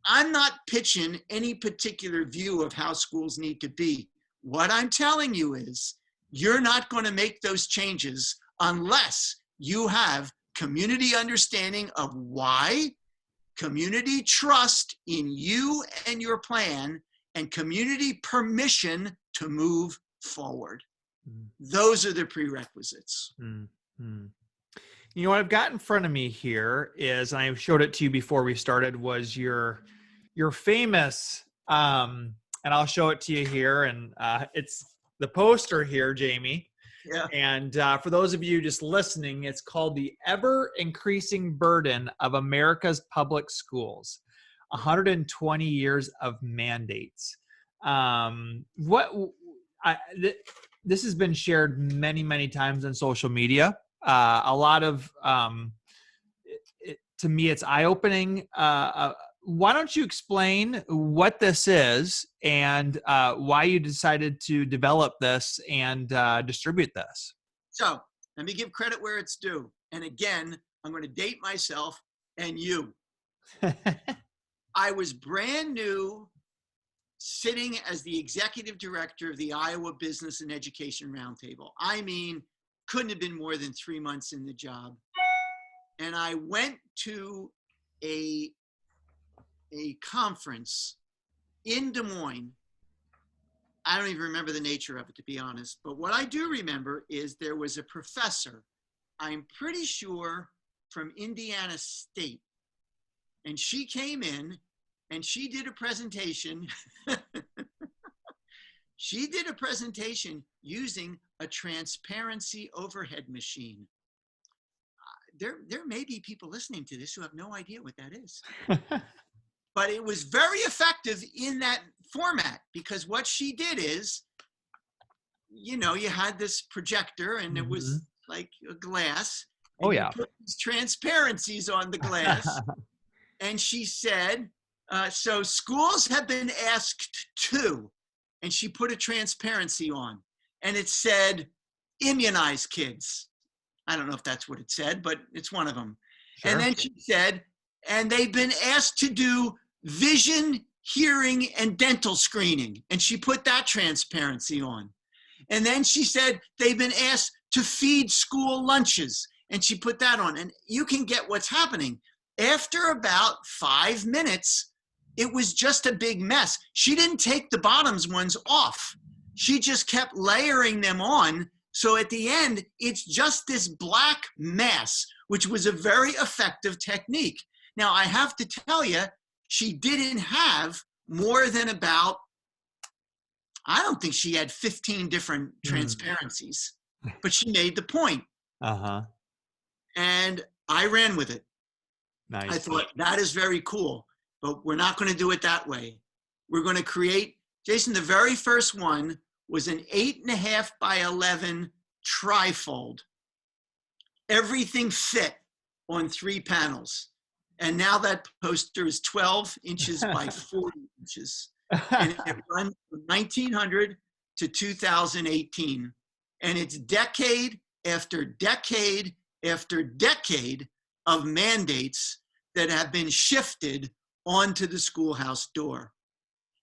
I'm not pitching any particular view of how schools need to be. What I'm telling you is you're not going to make those changes unless you have community understanding of why, community trust in you and your plan, and community permission to move forward. Those are the prerequisites. Mm-hmm. You know, what I've got in front of me here is, and I showed it to you before we started, was your famous, and I'll show it to you here, and it's the poster here, Jamie. Yeah. And for those of you just listening, it's called The Ever Increasing Burden of America's Public Schools, 120 Years of Mandates. This has been shared many, many times on social media. A lot of, to me, it's eye-opening. Why don't you explain what this is and why you decided to develop this and distribute this? So let me give credit where it's due. And again, I'm going to date myself and you. I was brand new, sitting as the executive director of the Iowa Business and Education Roundtable. I mean, couldn't have been more than 3 months in the job. And I went to a conference in Des Moines. I don't even remember the nature of it, to be honest. But what I do remember is there was a professor, I'm pretty sure from Indiana State. And she came in and she did a presentation. She did a presentation using a transparency overhead machine. There may be people listening to this who have no idea what that is. But it was very effective in that format because what she did is, you know, you had this projector and it was like a glass. Oh, yeah. You put these transparencies on the glass. And she said, so schools have been asked to, and she put a transparency on. And it said, immunize kids. I don't know if that's what it said, but it's one of them. Sure. And then she said, and they've been asked to do vision, hearing, and dental screening. And she put that transparency on. And then she said, they've been asked to feed school lunches. And she put that on. And you can get what's happening. After about 5 minutes, it was just a big mess. She didn't take the bottoms ones off. She just kept layering them on. So at the end, it's just this black mass, which was a very effective technique. Now, I have to tell you, she didn't have more than about, I don't think she had 15 different transparencies, but she made the point. Uh-huh. And I ran with it. Nice. I thought, that is very cool, but we're not going to do it that way. We're going to create, Jason, the very first one was an 8.5 by 11 trifold. Everything fit on 3 panels. And now that poster is 12 inches by 40 inches. And it runs from 1900 to 2018. And it's decade after decade after decade of mandates that have been shifted onto the schoolhouse door.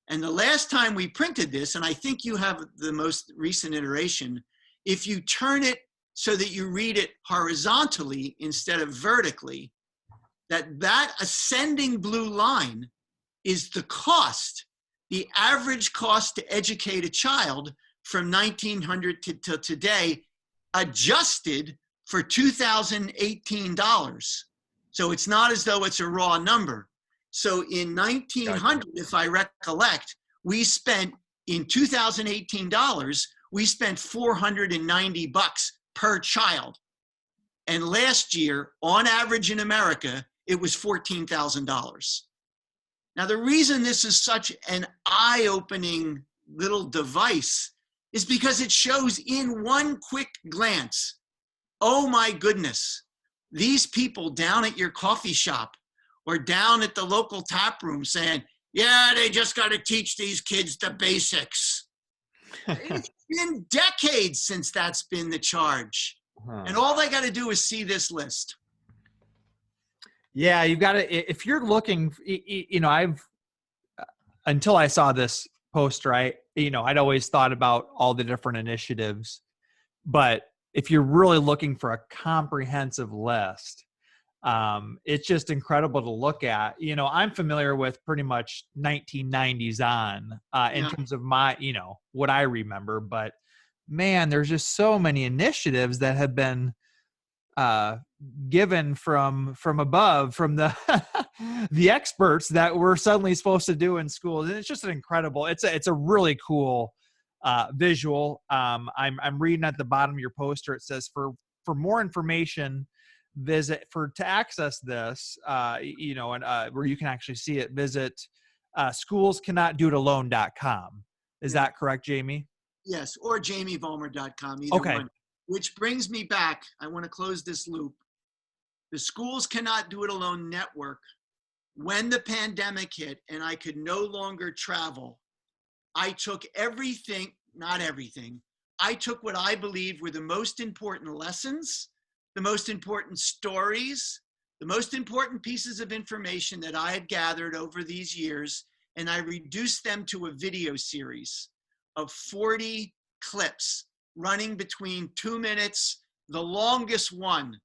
And the last time we printed this, and I think you have the most recent iteration, if you turn it so that you read it horizontally instead of vertically, that ascending blue line is the cost, the average cost to educate a child from 1900 to today, adjusted for $2018. So it's not as though it's a raw number. So in 1900, if I recollect, we spent, in 2018 dollars, we spent $490 per child. And last year, on average in America, it was $14,000. Now, the reason this is such an eye-opening little device is because it shows in one quick glance, oh my goodness, these people down at your coffee shop or down at the local tap room saying, yeah, they just got to teach these kids the basics. It's been decades since that's been the charge. And all they got to do is see this list. Yeah, you've got to, if you're looking, until I saw this poster, I'd always thought about all the different initiatives, but if you're really looking for a comprehensive list, it's just incredible to look at. I'm familiar with pretty much 1990s on, in terms of my, what I remember, but man, there's just so many initiatives that have been given from above, from the the experts that we're suddenly supposed to do in schools. And it's just an incredible, it's a really cool visual. I'm reading at the bottom of your poster, it says for more information, to access this, where you can actually see it, visit schoolscannotdoitalone.com. Is that correct, Jamie? Yes, or jamievollmer.com, either one. Which brings me back, I want to close this loop. The Schools Cannot Do It Alone network, when the pandemic hit and I could no longer travel, I took everything, not everything, I took what I believed were the most important lessons, the most important stories, the most important pieces of information that I had gathered over these years, and I reduced them to a video series of 40 clips running between 2 minutes. The longest one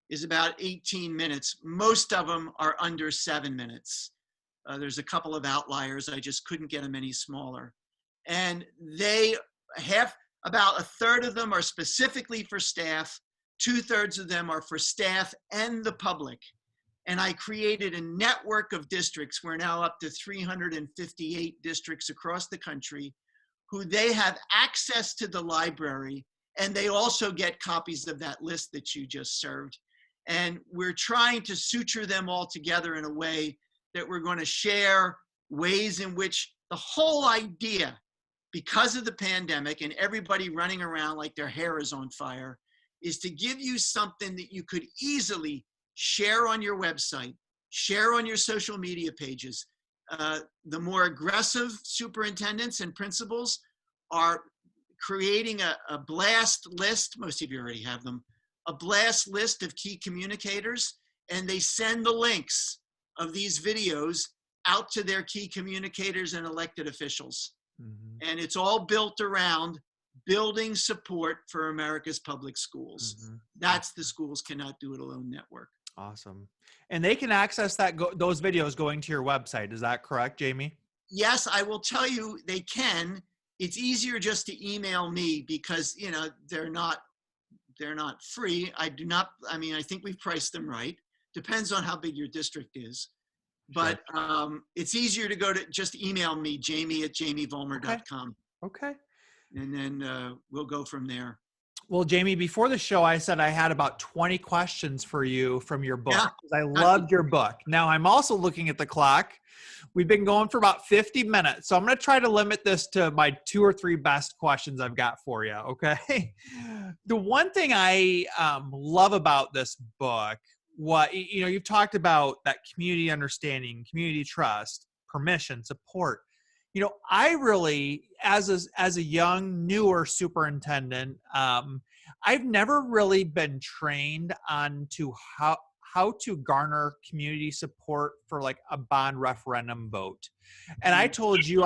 is about 18 minutes. Most of them are under 7 minutes. There's a couple of outliers. I just couldn't get them any smaller. And about a third of them are specifically for staff. 2/3 of them are for staff and the public. And I created a network of districts. We're now up to 358 districts across the country who they have access to the library, and they also get copies of that list that you just served. And we're trying to suture them all together in a way that we're going to share ways in which the whole idea, because of the pandemic and everybody running around like their hair is on fire, is to give you something that you could easily share on your website, share on your social media pages. The more aggressive superintendents and principals are creating a blast list. Most of you already have them. A blast list of key communicators, and they send the links of these videos out to their key communicators and elected officials. Mm-hmm. And it's all built around building support for America's public schools. Mm-hmm. That's the Schools Cannot Do It Alone network. Awesome. And they can access those videos going to your website. Is that correct, Jamie? Yes, I will tell you they can. It's easier just to email me because, you know, they're not free. I think we've priced them right. Depends on how big your district is. Sure. But it's easier to just email me, jamie@jamievollmer.com. Okay. And then we'll go from there. Well, Jamie, before the show, I said I had about 20 questions for you from your book, Yeah. because I loved your book. Now, I'm also looking at the clock. We've been going for about 50 minutes. So I'm going to try to limit this to my 2 or 3 best questions I've got for you. Okay. The one thing I love about this book, you've talked about that community understanding, community trust, permission, support. I really, as a young, newer superintendent, I've never really been trained on to how to garner community support for like a bond referendum vote. And I told you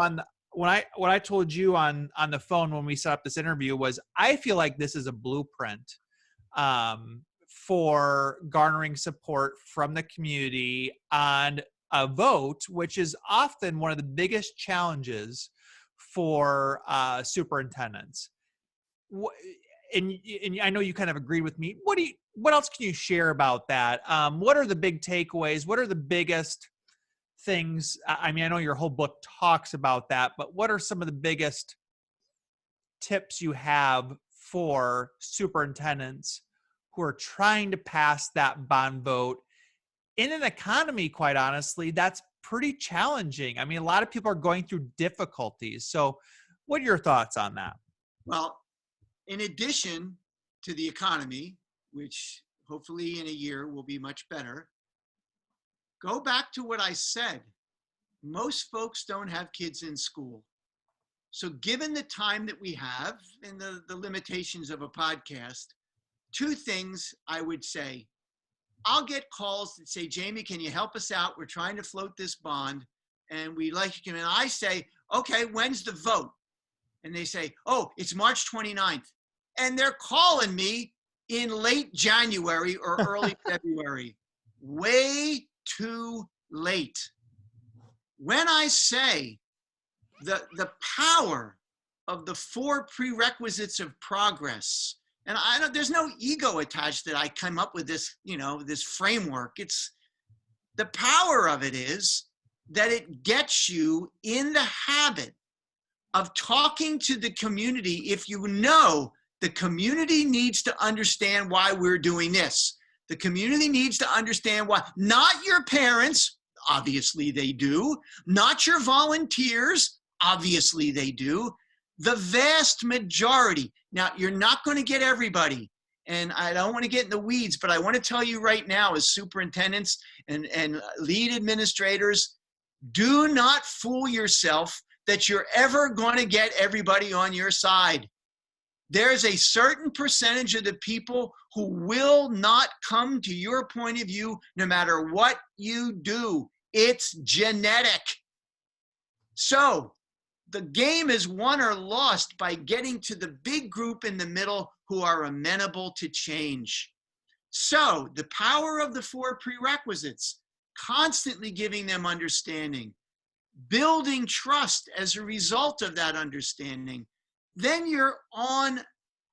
what I told you on the phone when we set up this interview was, I feel like this is a blueprint for garnering support from the community on a vote, which is often one of the biggest challenges for superintendents. And I know you kind of agreed with me. What else can you share about that? What are the big takeaways? What are the biggest things? I mean, I know your whole book talks about that, but what are some of the biggest tips you have for superintendents who are trying to pass that bond vote in an economy, quite honestly, that's pretty challenging? I mean, a lot of people are going through difficulties. So what are your thoughts on that? Well, in addition to the economy, which hopefully in a year will be much better, go back to what I said. Most folks don't have kids in school. So given the time that we have and the limitations of a podcast, 2 things I would say. I'll get calls that say, Jamie, can you help us out? We're trying to float this bond and we like you. And I say, okay, when's the vote? And they say, oh, it's March 29th. And they're calling me in late January or early February. Way too late. When I say the power of the 4 prerequisites of progress, and there's no ego attached that I come up with this, this framework. It's the power of it is that it gets you in the habit of talking to the community. If you know the community needs to understand why we're doing this, the community needs to understand why, not your parents, obviously they do, not your volunteers, obviously they do, the vast majority. Now, you're not going to get everybody, and I don't want to get in the weeds, but I want to tell you right now, as superintendents and lead administrators, do not fool yourself that you're ever going to get everybody on your side. There's a certain percentage of the people who will not come to your point of view no matter what you do. It's genetic. So the game is won or lost by getting to the big group in the middle who are amenable to change. So the power of the 4 prerequisites, constantly giving them understanding, building trust as a result of that understanding, then you're on.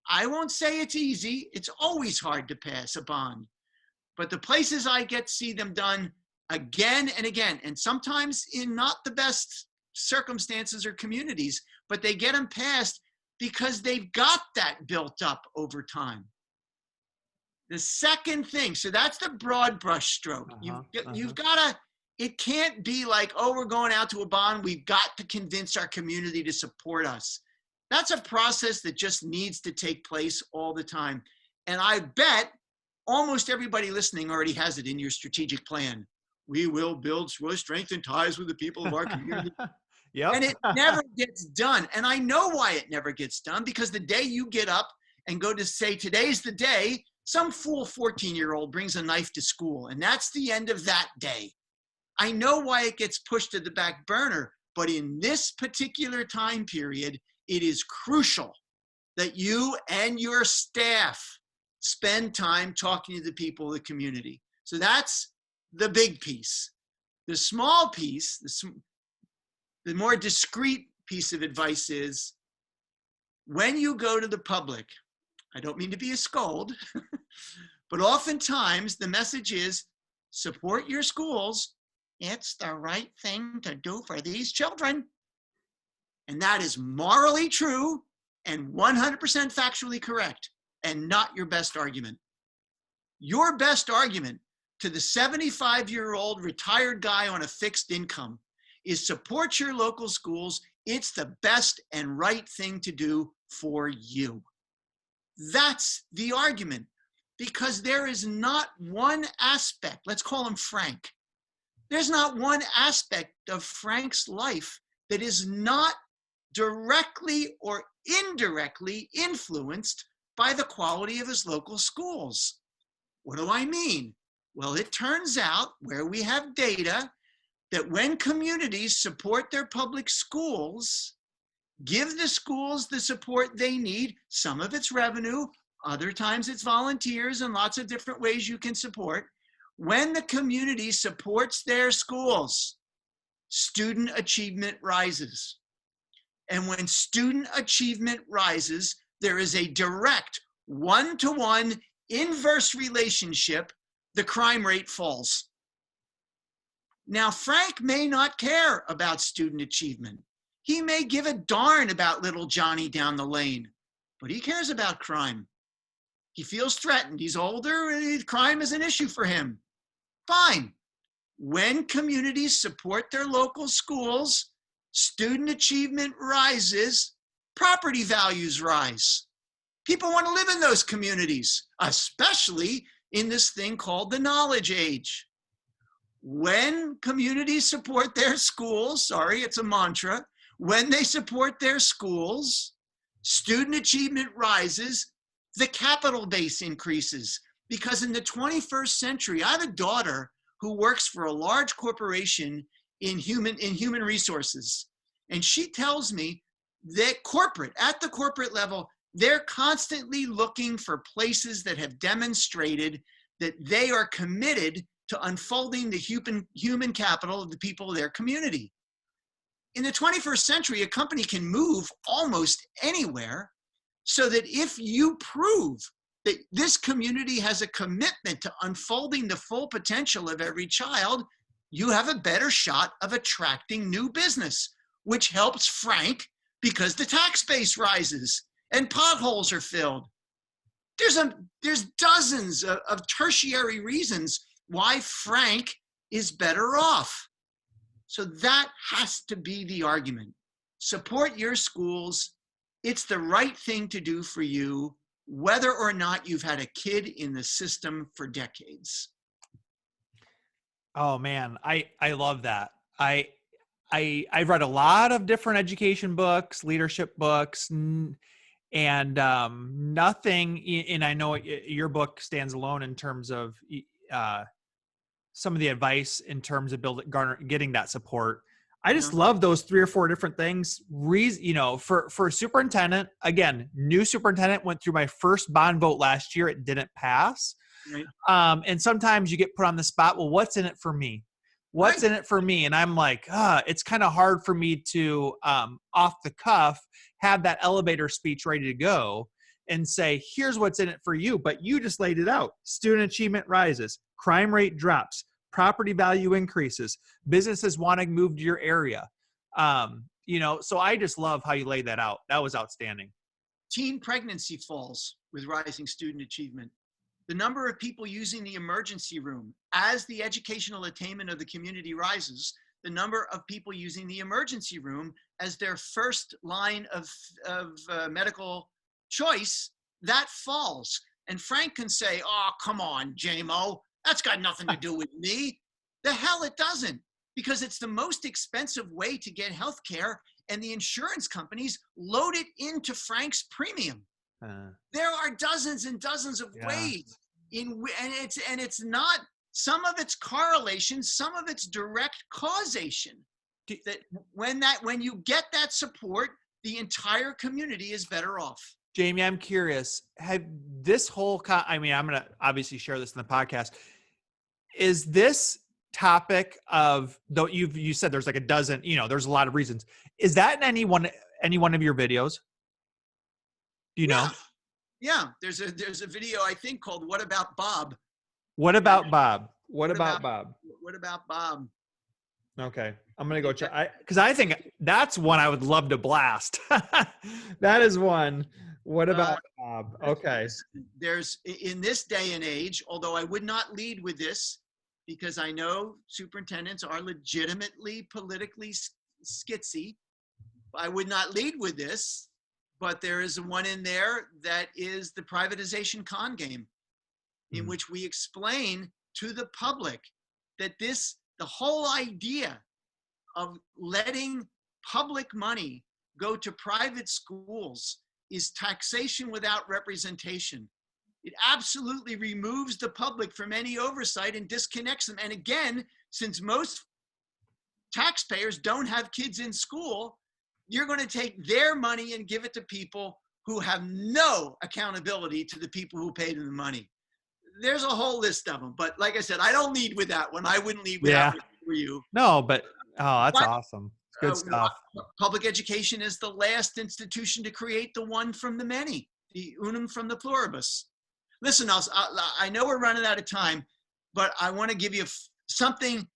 I won't say it's easy. It's always hard to pass a bond. But the places I get to see them done again and again, and sometimes in not the best circumstances or communities, but they get them passed because they've got that built up over time. The second thing, so that's the broad brush stroke. You've got to, it can't be like, oh, we're going out to a bond, we've got to convince our community to support us. That's a process that just needs to take place all the time. And I bet almost everybody listening already has it in your strategic plan. We will strengthen ties with the people of our community. Yep. And it never gets done. And I know why it never gets done, because the day you get up and go to say, today's the day, some fool 14-year-old brings a knife to school, and that's the end of that day. I know why it gets pushed to the back burner, but in this particular time period, it is crucial that you and your staff spend time talking to the people of the community. So that's the big piece. The small piece, the more discreet piece of advice is, when you go to the public, I don't mean to be a scold, but oftentimes the message is, support your schools. It's the right thing to do for these children. And that is morally true and 100% factually correct, and not your best argument. Your best argument to the 75-year-old retired guy on a fixed income is support your local schools. It's the best and right thing to do for you. That's the argument, because there is not one aspect, let's call him Frank. There's not one aspect of Frank's life that is not directly or indirectly influenced by the quality of his local schools. What do I mean? Well, it turns out, where we have data, that when communities support their public schools, give the schools the support they need, some of it's revenue, other times it's volunteers, and lots of different ways you can support. When the community supports their schools, student achievement rises. And when student achievement rises, there is a direct one-to-one inverse relationship. The crime rate falls. Now, Frank may not care about student achievement. He may give a darn about little Johnny down the lane, but he cares about crime. He feels threatened. He's older, and crime is an issue for him. Fine. When communities support their local schools, student achievement rises, property values rise. People want to live in those communities, especially in this thing called the knowledge age. When communities support their schools, sorry, it's a mantra, when they support their schools, student achievement rises, the capital base increases. Because in the 21st century, I have a daughter who works for a large corporation in human resources. And she tells me that at the corporate level, they're constantly looking for places that have demonstrated that they are committed to unfolding the human capital of the people of their community. In the 21st century, a company can move almost anywhere, so that if you prove that this community has a commitment to unfolding the full potential of every child, you have a better shot of attracting new business, which helps Frank because the tax base rises and potholes are filled. There's dozens of tertiary reasons why Frank is better off. So that has to be the argument. Support your schools. It's the right thing to do for you, whether or not you've had a kid in the system for decades. Oh man, I love that. I've read a lot of different education books, leadership books, and nothing. And I know your book stands alone in terms of some of the advice in terms of getting that support. I just love those 3 or 4 different things. For superintendent, again, new superintendent, went through my first bond vote last year. It didn't pass. Right. And sometimes you get put on the spot. Well, what's in it for me? What's in it for me? And I'm like, it's kind of hard for me to, off the cuff, have that elevator speech ready to go and say, here's what's in it for you. But you just laid it out. Student achievement rises, crime rate drops, property value increases, businesses want to move to your area. So I just love how you laid that out. That was outstanding. Teen pregnancy falls with rising student achievement. The number of people using the emergency room, as the educational attainment of the community rises, the number of people using the emergency room as their first line of medical choice, that falls. And Frank can say, oh, come on, JMO, that's got nothing to do with me. The hell it doesn't, because it's the most expensive way to get health care, and the insurance companies load it into Frank's premium. There are dozens and dozens of ways and it's not, some of it's correlation, some of it's direct causation. That when you get that support, the entire community is better off. Jamie, I'm curious, have this whole, I'm going to obviously share this in the podcast. is this topic of, though you said there's like a dozen, there's a lot of reasons. Is that in any one of your videos? Do you know? Yeah. There's a video I think called "What About Bob." What And about Bob? What about Bob? What about Bob? Okay. I'm going to go check. Because I think that's one I would love to blast. That is one. What about Bob? Okay. There's in this day and age, although I would not lead with this because I know superintendents are legitimately politically skitsy. I would not lead with this, but there is one in there that is the privatization con game, in which we explain to the public that the whole idea of letting public money go to private schools is taxation without representation. It absolutely removes the public from any oversight and disconnects them. And again, since most taxpayers don't have kids in school, you're going to take their money and give it to people who have no accountability to the people who paid them the money. There's a whole list of them. But like I said, I don't lead with that one. I wouldn't lead with that one for you. No, but that's awesome. Good stuff. Public education is the last institution to create the one from the many, the unum from the pluribus. Listen, I know we're running out of time, but I want to give you something.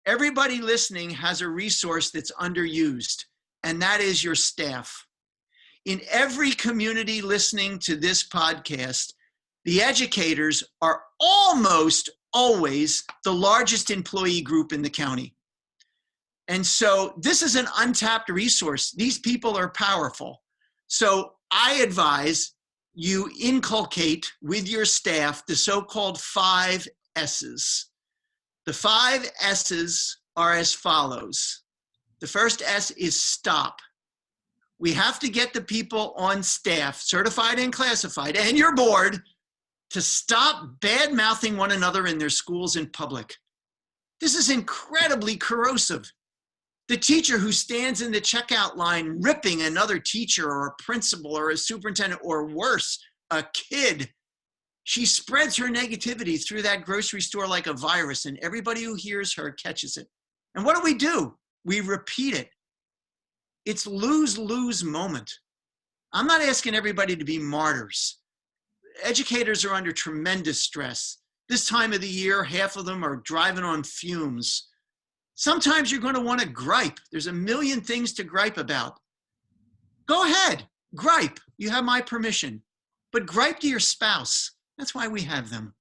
Everybody listening has a resource that's underused, and that is your staff. In every community listening to this podcast, the educators are almost always the largest employee group in the county. And so this is an untapped resource. These people are powerful. So I advise you inculcate with your staff the so-called 5 S's. The 5 S's are as follows. The first S is stop. We have to get the people on staff, certified and classified, and your board, to stop bad-mouthing one another in their schools in public. This is incredibly corrosive. The teacher who stands in the checkout line ripping another teacher or a principal or a superintendent, or worse, a kid, she spreads her negativity through that grocery store like a virus, and everybody who hears her catches it. And what do? We repeat it. It's lose-lose moment. I'm not asking everybody to be martyrs. Educators are under tremendous stress. This time of the year, half of them are driving on fumes. Sometimes you're going to want to gripe. There's a million things to gripe about. Go ahead, gripe. You have my permission. But gripe to your spouse. That's why we have them.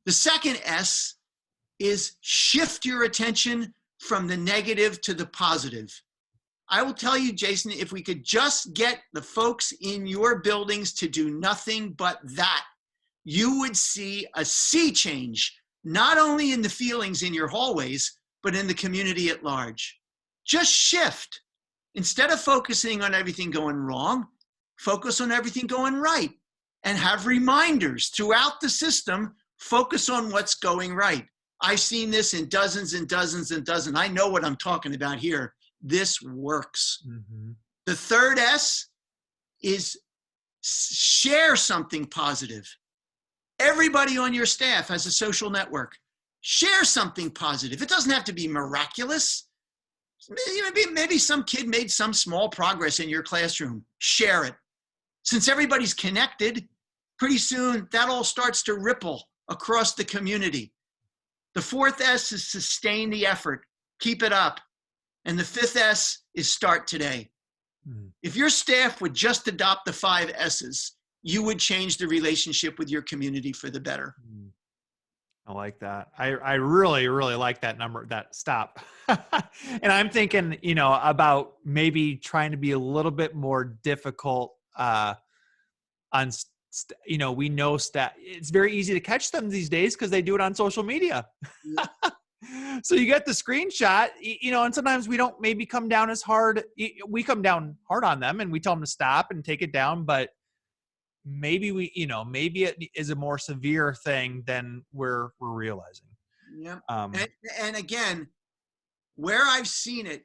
The second S is shift your attention from the negative to the positive. I will tell you, Jason, if we could just get the folks in your buildings to do nothing but that, you would see a sea change, not only in the feelings in your hallways, but in the community at large. Just shift. Instead of focusing on everything going wrong, focus on everything going right, and have reminders throughout the system. Focus on what's going right. I've seen this in dozens and dozens and dozens. I know what I'm talking about here. This works. Mm-hmm. The third S is share something positive. Everybody on your staff has a social network. Share something positive. It doesn't have to be miraculous. Maybe some kid made some small progress in your classroom. Share it. Since everybody's connected, pretty soon that all starts to ripple across the community. The fourth S is sustain the effort. Keep it up. And the fifth S is start today. If your staff would just adopt the 5 S's, you would change the relationship with your community for the better. I like that. I really, really like that number, that stop. And I'm thinking, about maybe trying to be a little bit more difficult on, we know it's very easy to catch them these days because they do it on social media. Yeah. So you get the screenshot, and sometimes we don't maybe come down as hard. We come down hard on them and we tell them to stop and take it down, but maybe maybe it is a more severe thing than we're realizing. Yeah. And again, where I've seen it,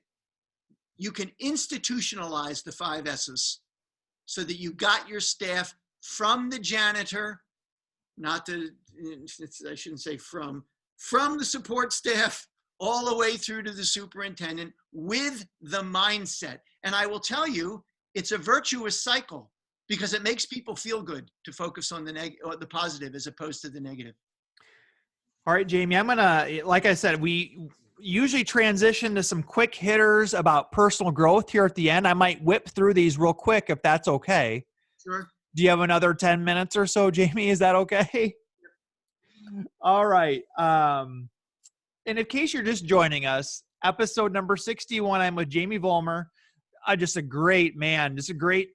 you can institutionalize the 5 S's so that you got your staff from the janitor, not to I shouldn't say from the support staff all the way through to the superintendent with the mindset. And I will tell you, it's a virtuous cycle because it makes people feel good to focus on the positive as opposed to the negative. All right, Jamie, I'm going to, like I said, we usually transition to some quick hitters about personal growth here at the end. I might whip through these real quick if that's okay. Sure. Do you have another 10 minutes or so, Jamie? Is that okay? All right. And in case you're just joining us, episode number 61, I'm with Jamie Vollmer. Just a great man, just a great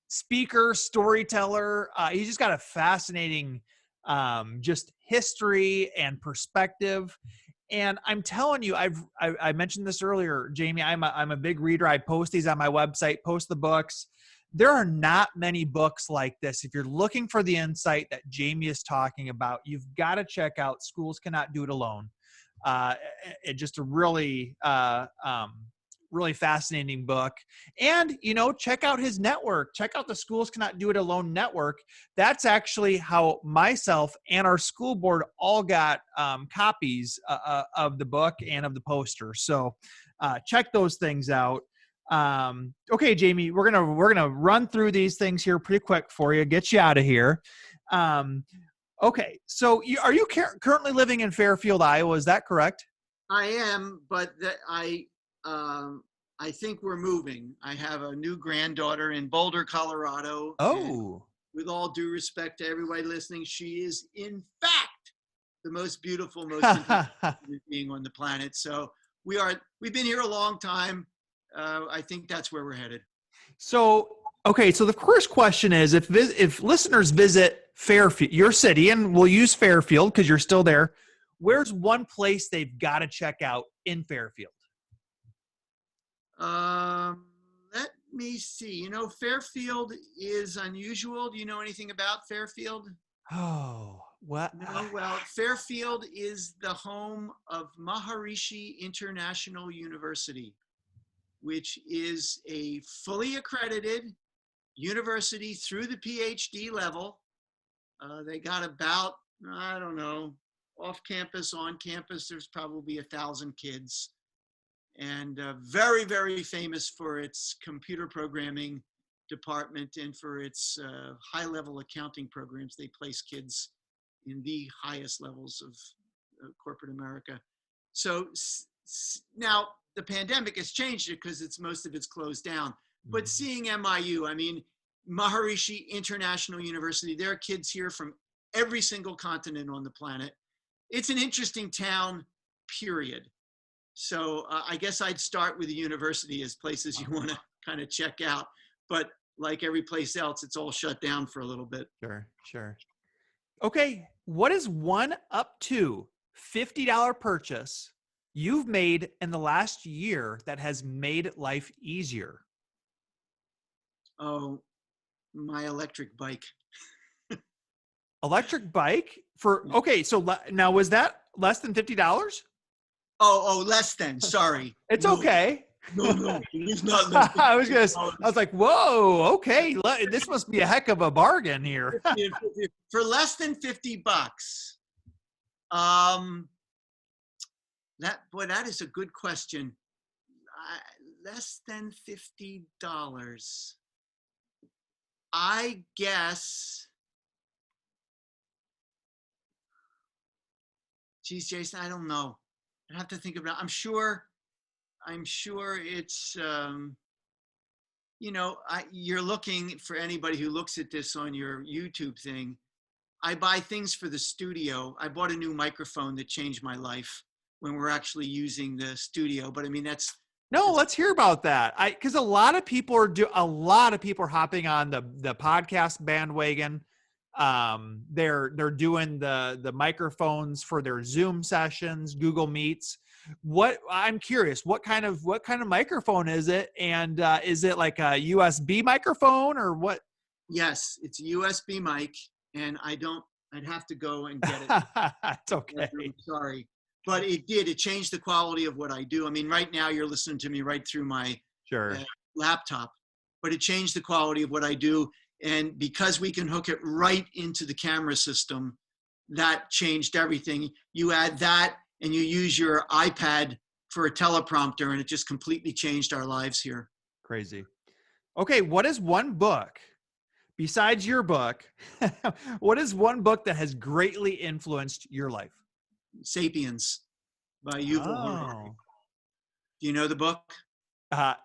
speaker, storyteller. He's just got a fascinating just history and perspective. And I'm telling you, I mentioned this earlier, Jamie, I'm a big reader. I post these on my website, post the books. There are not many books like this. If you're looking for the insight that Jamie is talking about, you've got to check out Schools Cannot Do It Alone. It's just a really, really fascinating book. And, check out his network. Check out the Schools Cannot Do It Alone network. That's actually how myself and our school board all got copies of the book and of the poster. So check those things out. Okay, Jamie, we're gonna run through these things here pretty quick for you, get you out of here. Okay, so are you currently living in Fairfield, Iowa? Is that correct? I am, but I think we're moving. I have a new granddaughter in Boulder, Colorado. Oh. With all due respect to everybody listening, she is in fact the most beautiful, most being on the planet. So we've been here a long time. I think that's where we're headed. So, okay. So the first question is, if listeners visit Fairfield, your city, and we'll use Fairfield because you're still there, where's one place they've got to check out in Fairfield? Let me see. Fairfield is unusual. Do you know anything about Fairfield? Oh, what? No, well, Fairfield is the home of Maharishi International University, which is a fully accredited university through the PhD level. They got about, I don't know, off campus, on campus, there's probably 1,000 kids. And very, very famous for its computer programming department and for its high-level accounting programs. They place kids in the highest levels of corporate America. So now the pandemic has changed it because most of it's closed down. But seeing MIU, I mean, Maharishi International University, there are kids here from every single continent on the planet. It's an interesting town, period. So I guess I'd start with the university as places you want to kind of check out. But like every place else, it's all shut down for a little bit. Sure. Okay, what is one up to $50 purchase you've made in the last year that has made life easier? Oh, my electric bike. Electric bike okay. So now was that less than $50? Oh, less than. Sorry. It's okay. No, it's not less than. I was like, whoa, okay. This must be a heck of a bargain here. For less than $50. That is a good question. Less than $50. I guess. Geez, Jason, I don't know. I have to think about it. I'm sure it's, you're looking for anybody who looks at this on your YouTube thing. I buy things for the studio. I bought a new microphone that changed my life when we're actually using the studio. But I mean, let's hear about that. Because a lot of people are hopping on the podcast bandwagon. They're doing the microphones for their Zoom sessions, Google Meets. I'm curious, what kind of microphone is it? And is it like a USB microphone or what? Yes, it's a USB mic, and I'd have to go and get it. It's okay. I'm sorry. But it changed the quality of what I do. I mean, right now you're listening to me right through my laptop, but it changed the quality of what I do. And because we can hook it right into the camera system, that changed everything. You add that and you use your iPad for a teleprompter, and it just completely changed our lives here. Crazy. Okay, what is one book besides your book? What is one book that has greatly influenced your life? Sapiens by Yuval Harari. Oh. Do you know the book?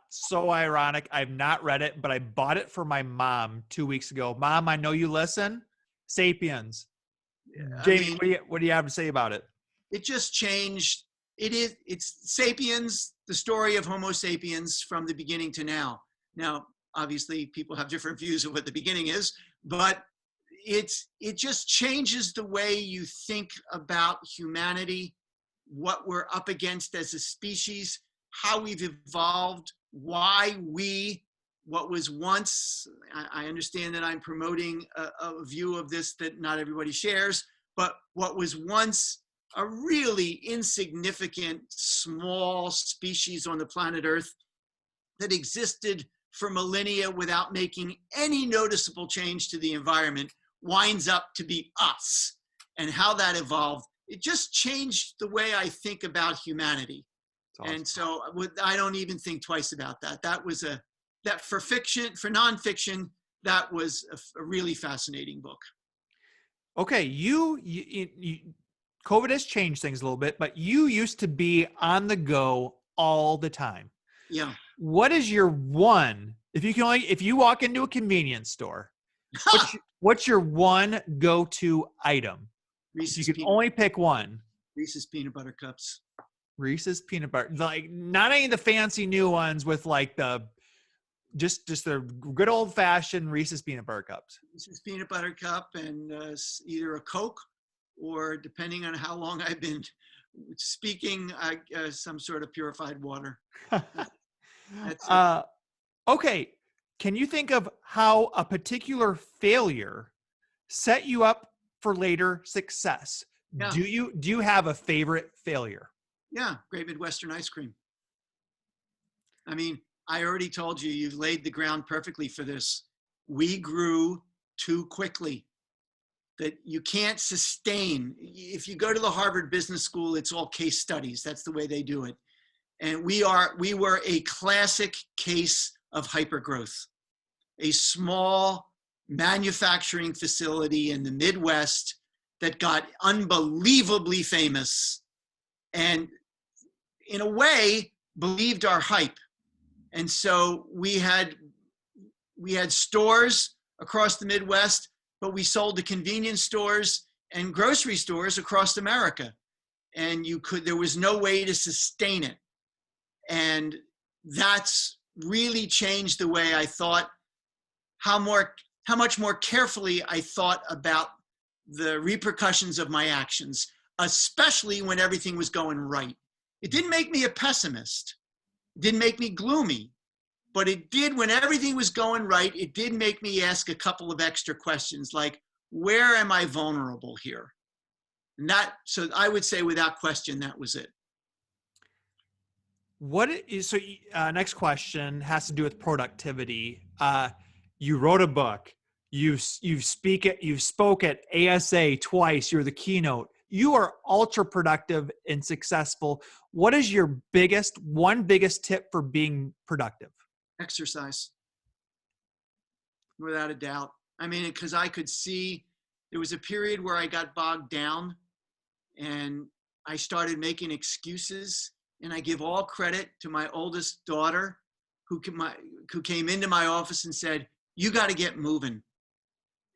So ironic. I've not read it, but I bought it for my mom 2 weeks ago. Mom, I know you listen. Sapiens. I Jamie, mean, what do you have to say about it? it just changed. It's Sapiens, the story of Homo sapiens from the beginning to now. Now, obviously, people have different views of what the beginning is, but it just changes the way you think about humanity, what we're up against as a species, how we've evolved, why what was once, I understand that I'm promoting a view of this that not everybody shares, but what was once a really insignificant, small species on the planet Earth that existed for millennia without making any noticeable change to the environment winds up to be us, and how that evolved. It just changed the way I think about humanity. Awesome. And so I don't even think twice about that. That for fiction, for nonfiction, that was a really fascinating book. Okay, you COVID has changed things a little bit, but you used to be on the go all the time. Yeah. What is your one, if you walk into a convenience store, what's your one go-to item? Reese's If you can only pick one. Reese's peanut butter cups. Reese's peanut butter, like not any of the fancy new ones with like just the good old fashioned Reese's peanut butter cups. Reese's peanut butter cup and either a Coke, or depending on how long I've been speaking, some sort of purified water. That's it. Okay. Can you think of how a particular failure set you up for later success? Yeah. Do you have a favorite failure? Yeah, Great Midwestern ice cream. I mean, I already told you, you've laid the ground perfectly for this. We grew too quickly, that you can't sustain. If you go to the Harvard Business School, it's all case studies. That's the way they do it. And we were a classic case of hypergrowth, a small manufacturing facility in the Midwest that got unbelievably famous and in a way believed our hype. And so we had stores across the Midwest, but we sold to convenience stores and grocery stores across America. And there was no way to sustain it. And that's really changed the way I thought, how much more carefully I thought about the repercussions of my actions, especially when everything was going right. It didn't make me a pessimist. It didn't make me gloomy, but it did, when everything was going right, it did make me ask a couple of extra questions like, where am I vulnerable here? And so I would say without question, that was it. Next question has to do with productivity. You wrote a book. You spoke at ASA twice. You're the keynote. You are ultra productive and successful. What is your biggest tip for being productive? Exercise. Without a doubt. I mean, because I could see there was a period where I got bogged down and I started making excuses. And I give all credit to my oldest daughter who came into my office and said, you got to get moving.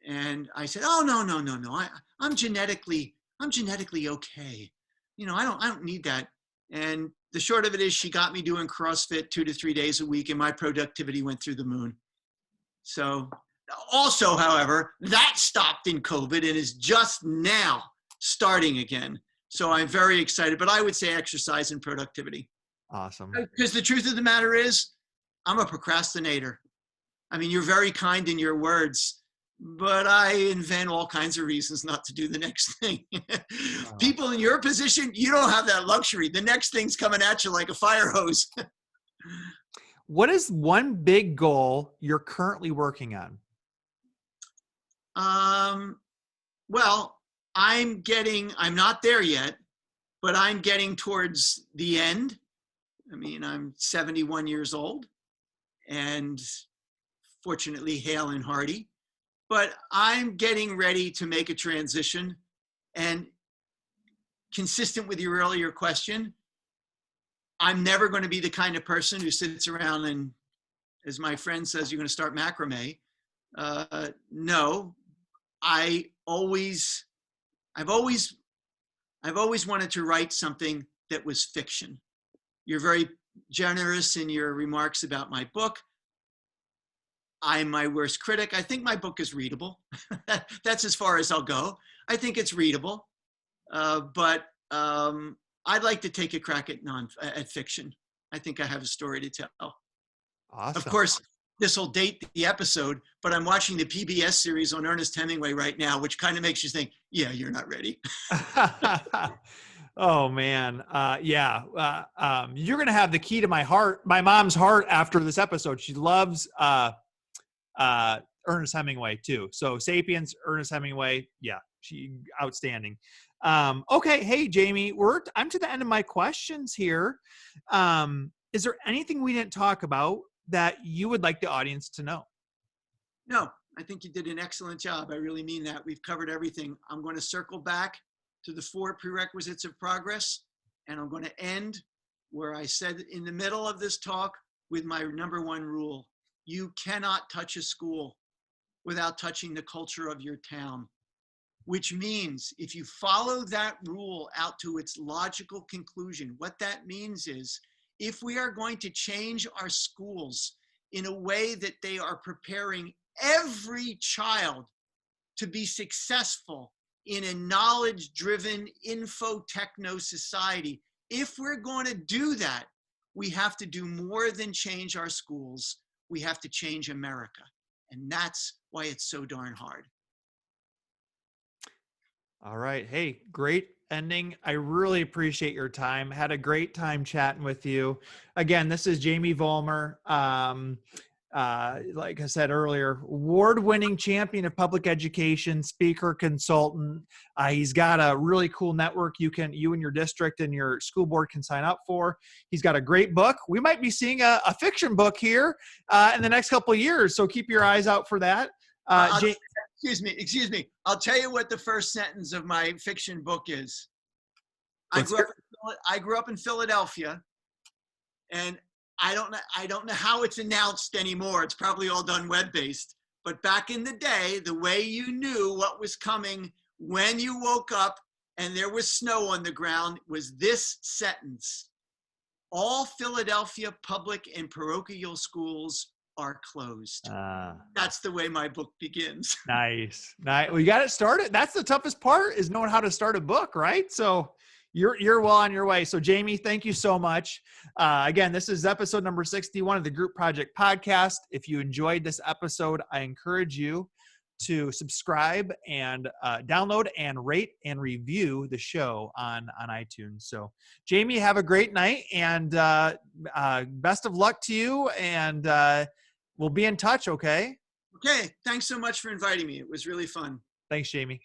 And I said, oh, no. I'm genetically okay. I don't need that. And the short of it is she got me doing CrossFit 2 to 3 days a week and my productivity went through the moon. So also, however, that stopped in COVID and is just now starting again. So I'm very excited, but I would say exercise and productivity. Awesome. Because the truth of the matter is, I'm a procrastinator. I mean, you're very kind in your words, but I invent all kinds of reasons not to do the next thing. People in your position, you don't have that luxury. The next thing's coming at you like a fire hose. What is one big goal you're currently working on? Well, I'm not there yet, but I'm getting towards the end. I mean, I'm 71 years old and fortunately hale and hearty, but I'm getting ready to make a transition. And consistent with your earlier question, I'm never going to be the kind of person who sits around and, as my friend says, you're going to start macrame. No, I've always wanted to write something that was fiction. You're very generous in your remarks about my book. I'm my worst critic. I think my book is readable. That's as far as I'll go. I think it's readable, but I'd like to take a crack at fiction. I think I have a story to tell. Awesome. Of course, this will date the episode, but I'm watching the PBS series on Ernest Hemingway right now, which kind of makes you think, yeah, you're not ready. Oh man. Yeah. You're going to have the key to my mom's heart after this episode. She loves, Ernest Hemingway too. So Sapiens, Ernest Hemingway. Yeah. She outstanding. Okay. Hey, Jamie, I'm to the end of my questions here. Is there anything we didn't talk about that you would like the audience to know? No, I think you did an excellent job. I really mean that. We've covered everything. I'm going to circle back to the 4 prerequisites of progress, and I'm going to end where I said in the middle of this talk with my number 1 rule. You cannot touch a school without touching the culture of your town, which means if you follow that rule out to its logical conclusion, what that means is if we are going to change our schools in a way that they are preparing every child to be successful in a knowledge-driven info-techno society, if we're going to do that, we have to do more than change our schools. We have to change America. And that's why it's so darn hard. All right. Hey, great ending. I really appreciate your time. Had a great time chatting with you. Again, this is Jamie Vollmer. Like I said earlier, award-winning champion of public education, speaker, consultant. He's got a really cool network you and your district and your school board can sign up for. He's got a great book. We might be seeing a fiction book here in the next couple of years, so keep your eyes out for that. Excuse me. I'll tell you what the first sentence of my fiction book is. I grew up in Philadelphia, and I don't know how it's announced anymore. It's probably all done web-based. But back in the day, the way you knew what was coming when you woke up and there was snow on the ground was this sentence. All Philadelphia public and parochial schools are closed. That's the way my book begins. Nice. Well, you got it started. That's the toughest part, is knowing how to start a book, right? So you're well on your way. So Jamie, thank you so much. Again, this is episode number 61 of the Group Project Podcast. If you enjoyed this episode, I encourage you to subscribe and download and rate and review the show on iTunes. So Jamie, have a great night, and best of luck to you, and we'll be in touch. Okay. Okay. Thanks so much for inviting me. It was really fun. Thanks, Jamie.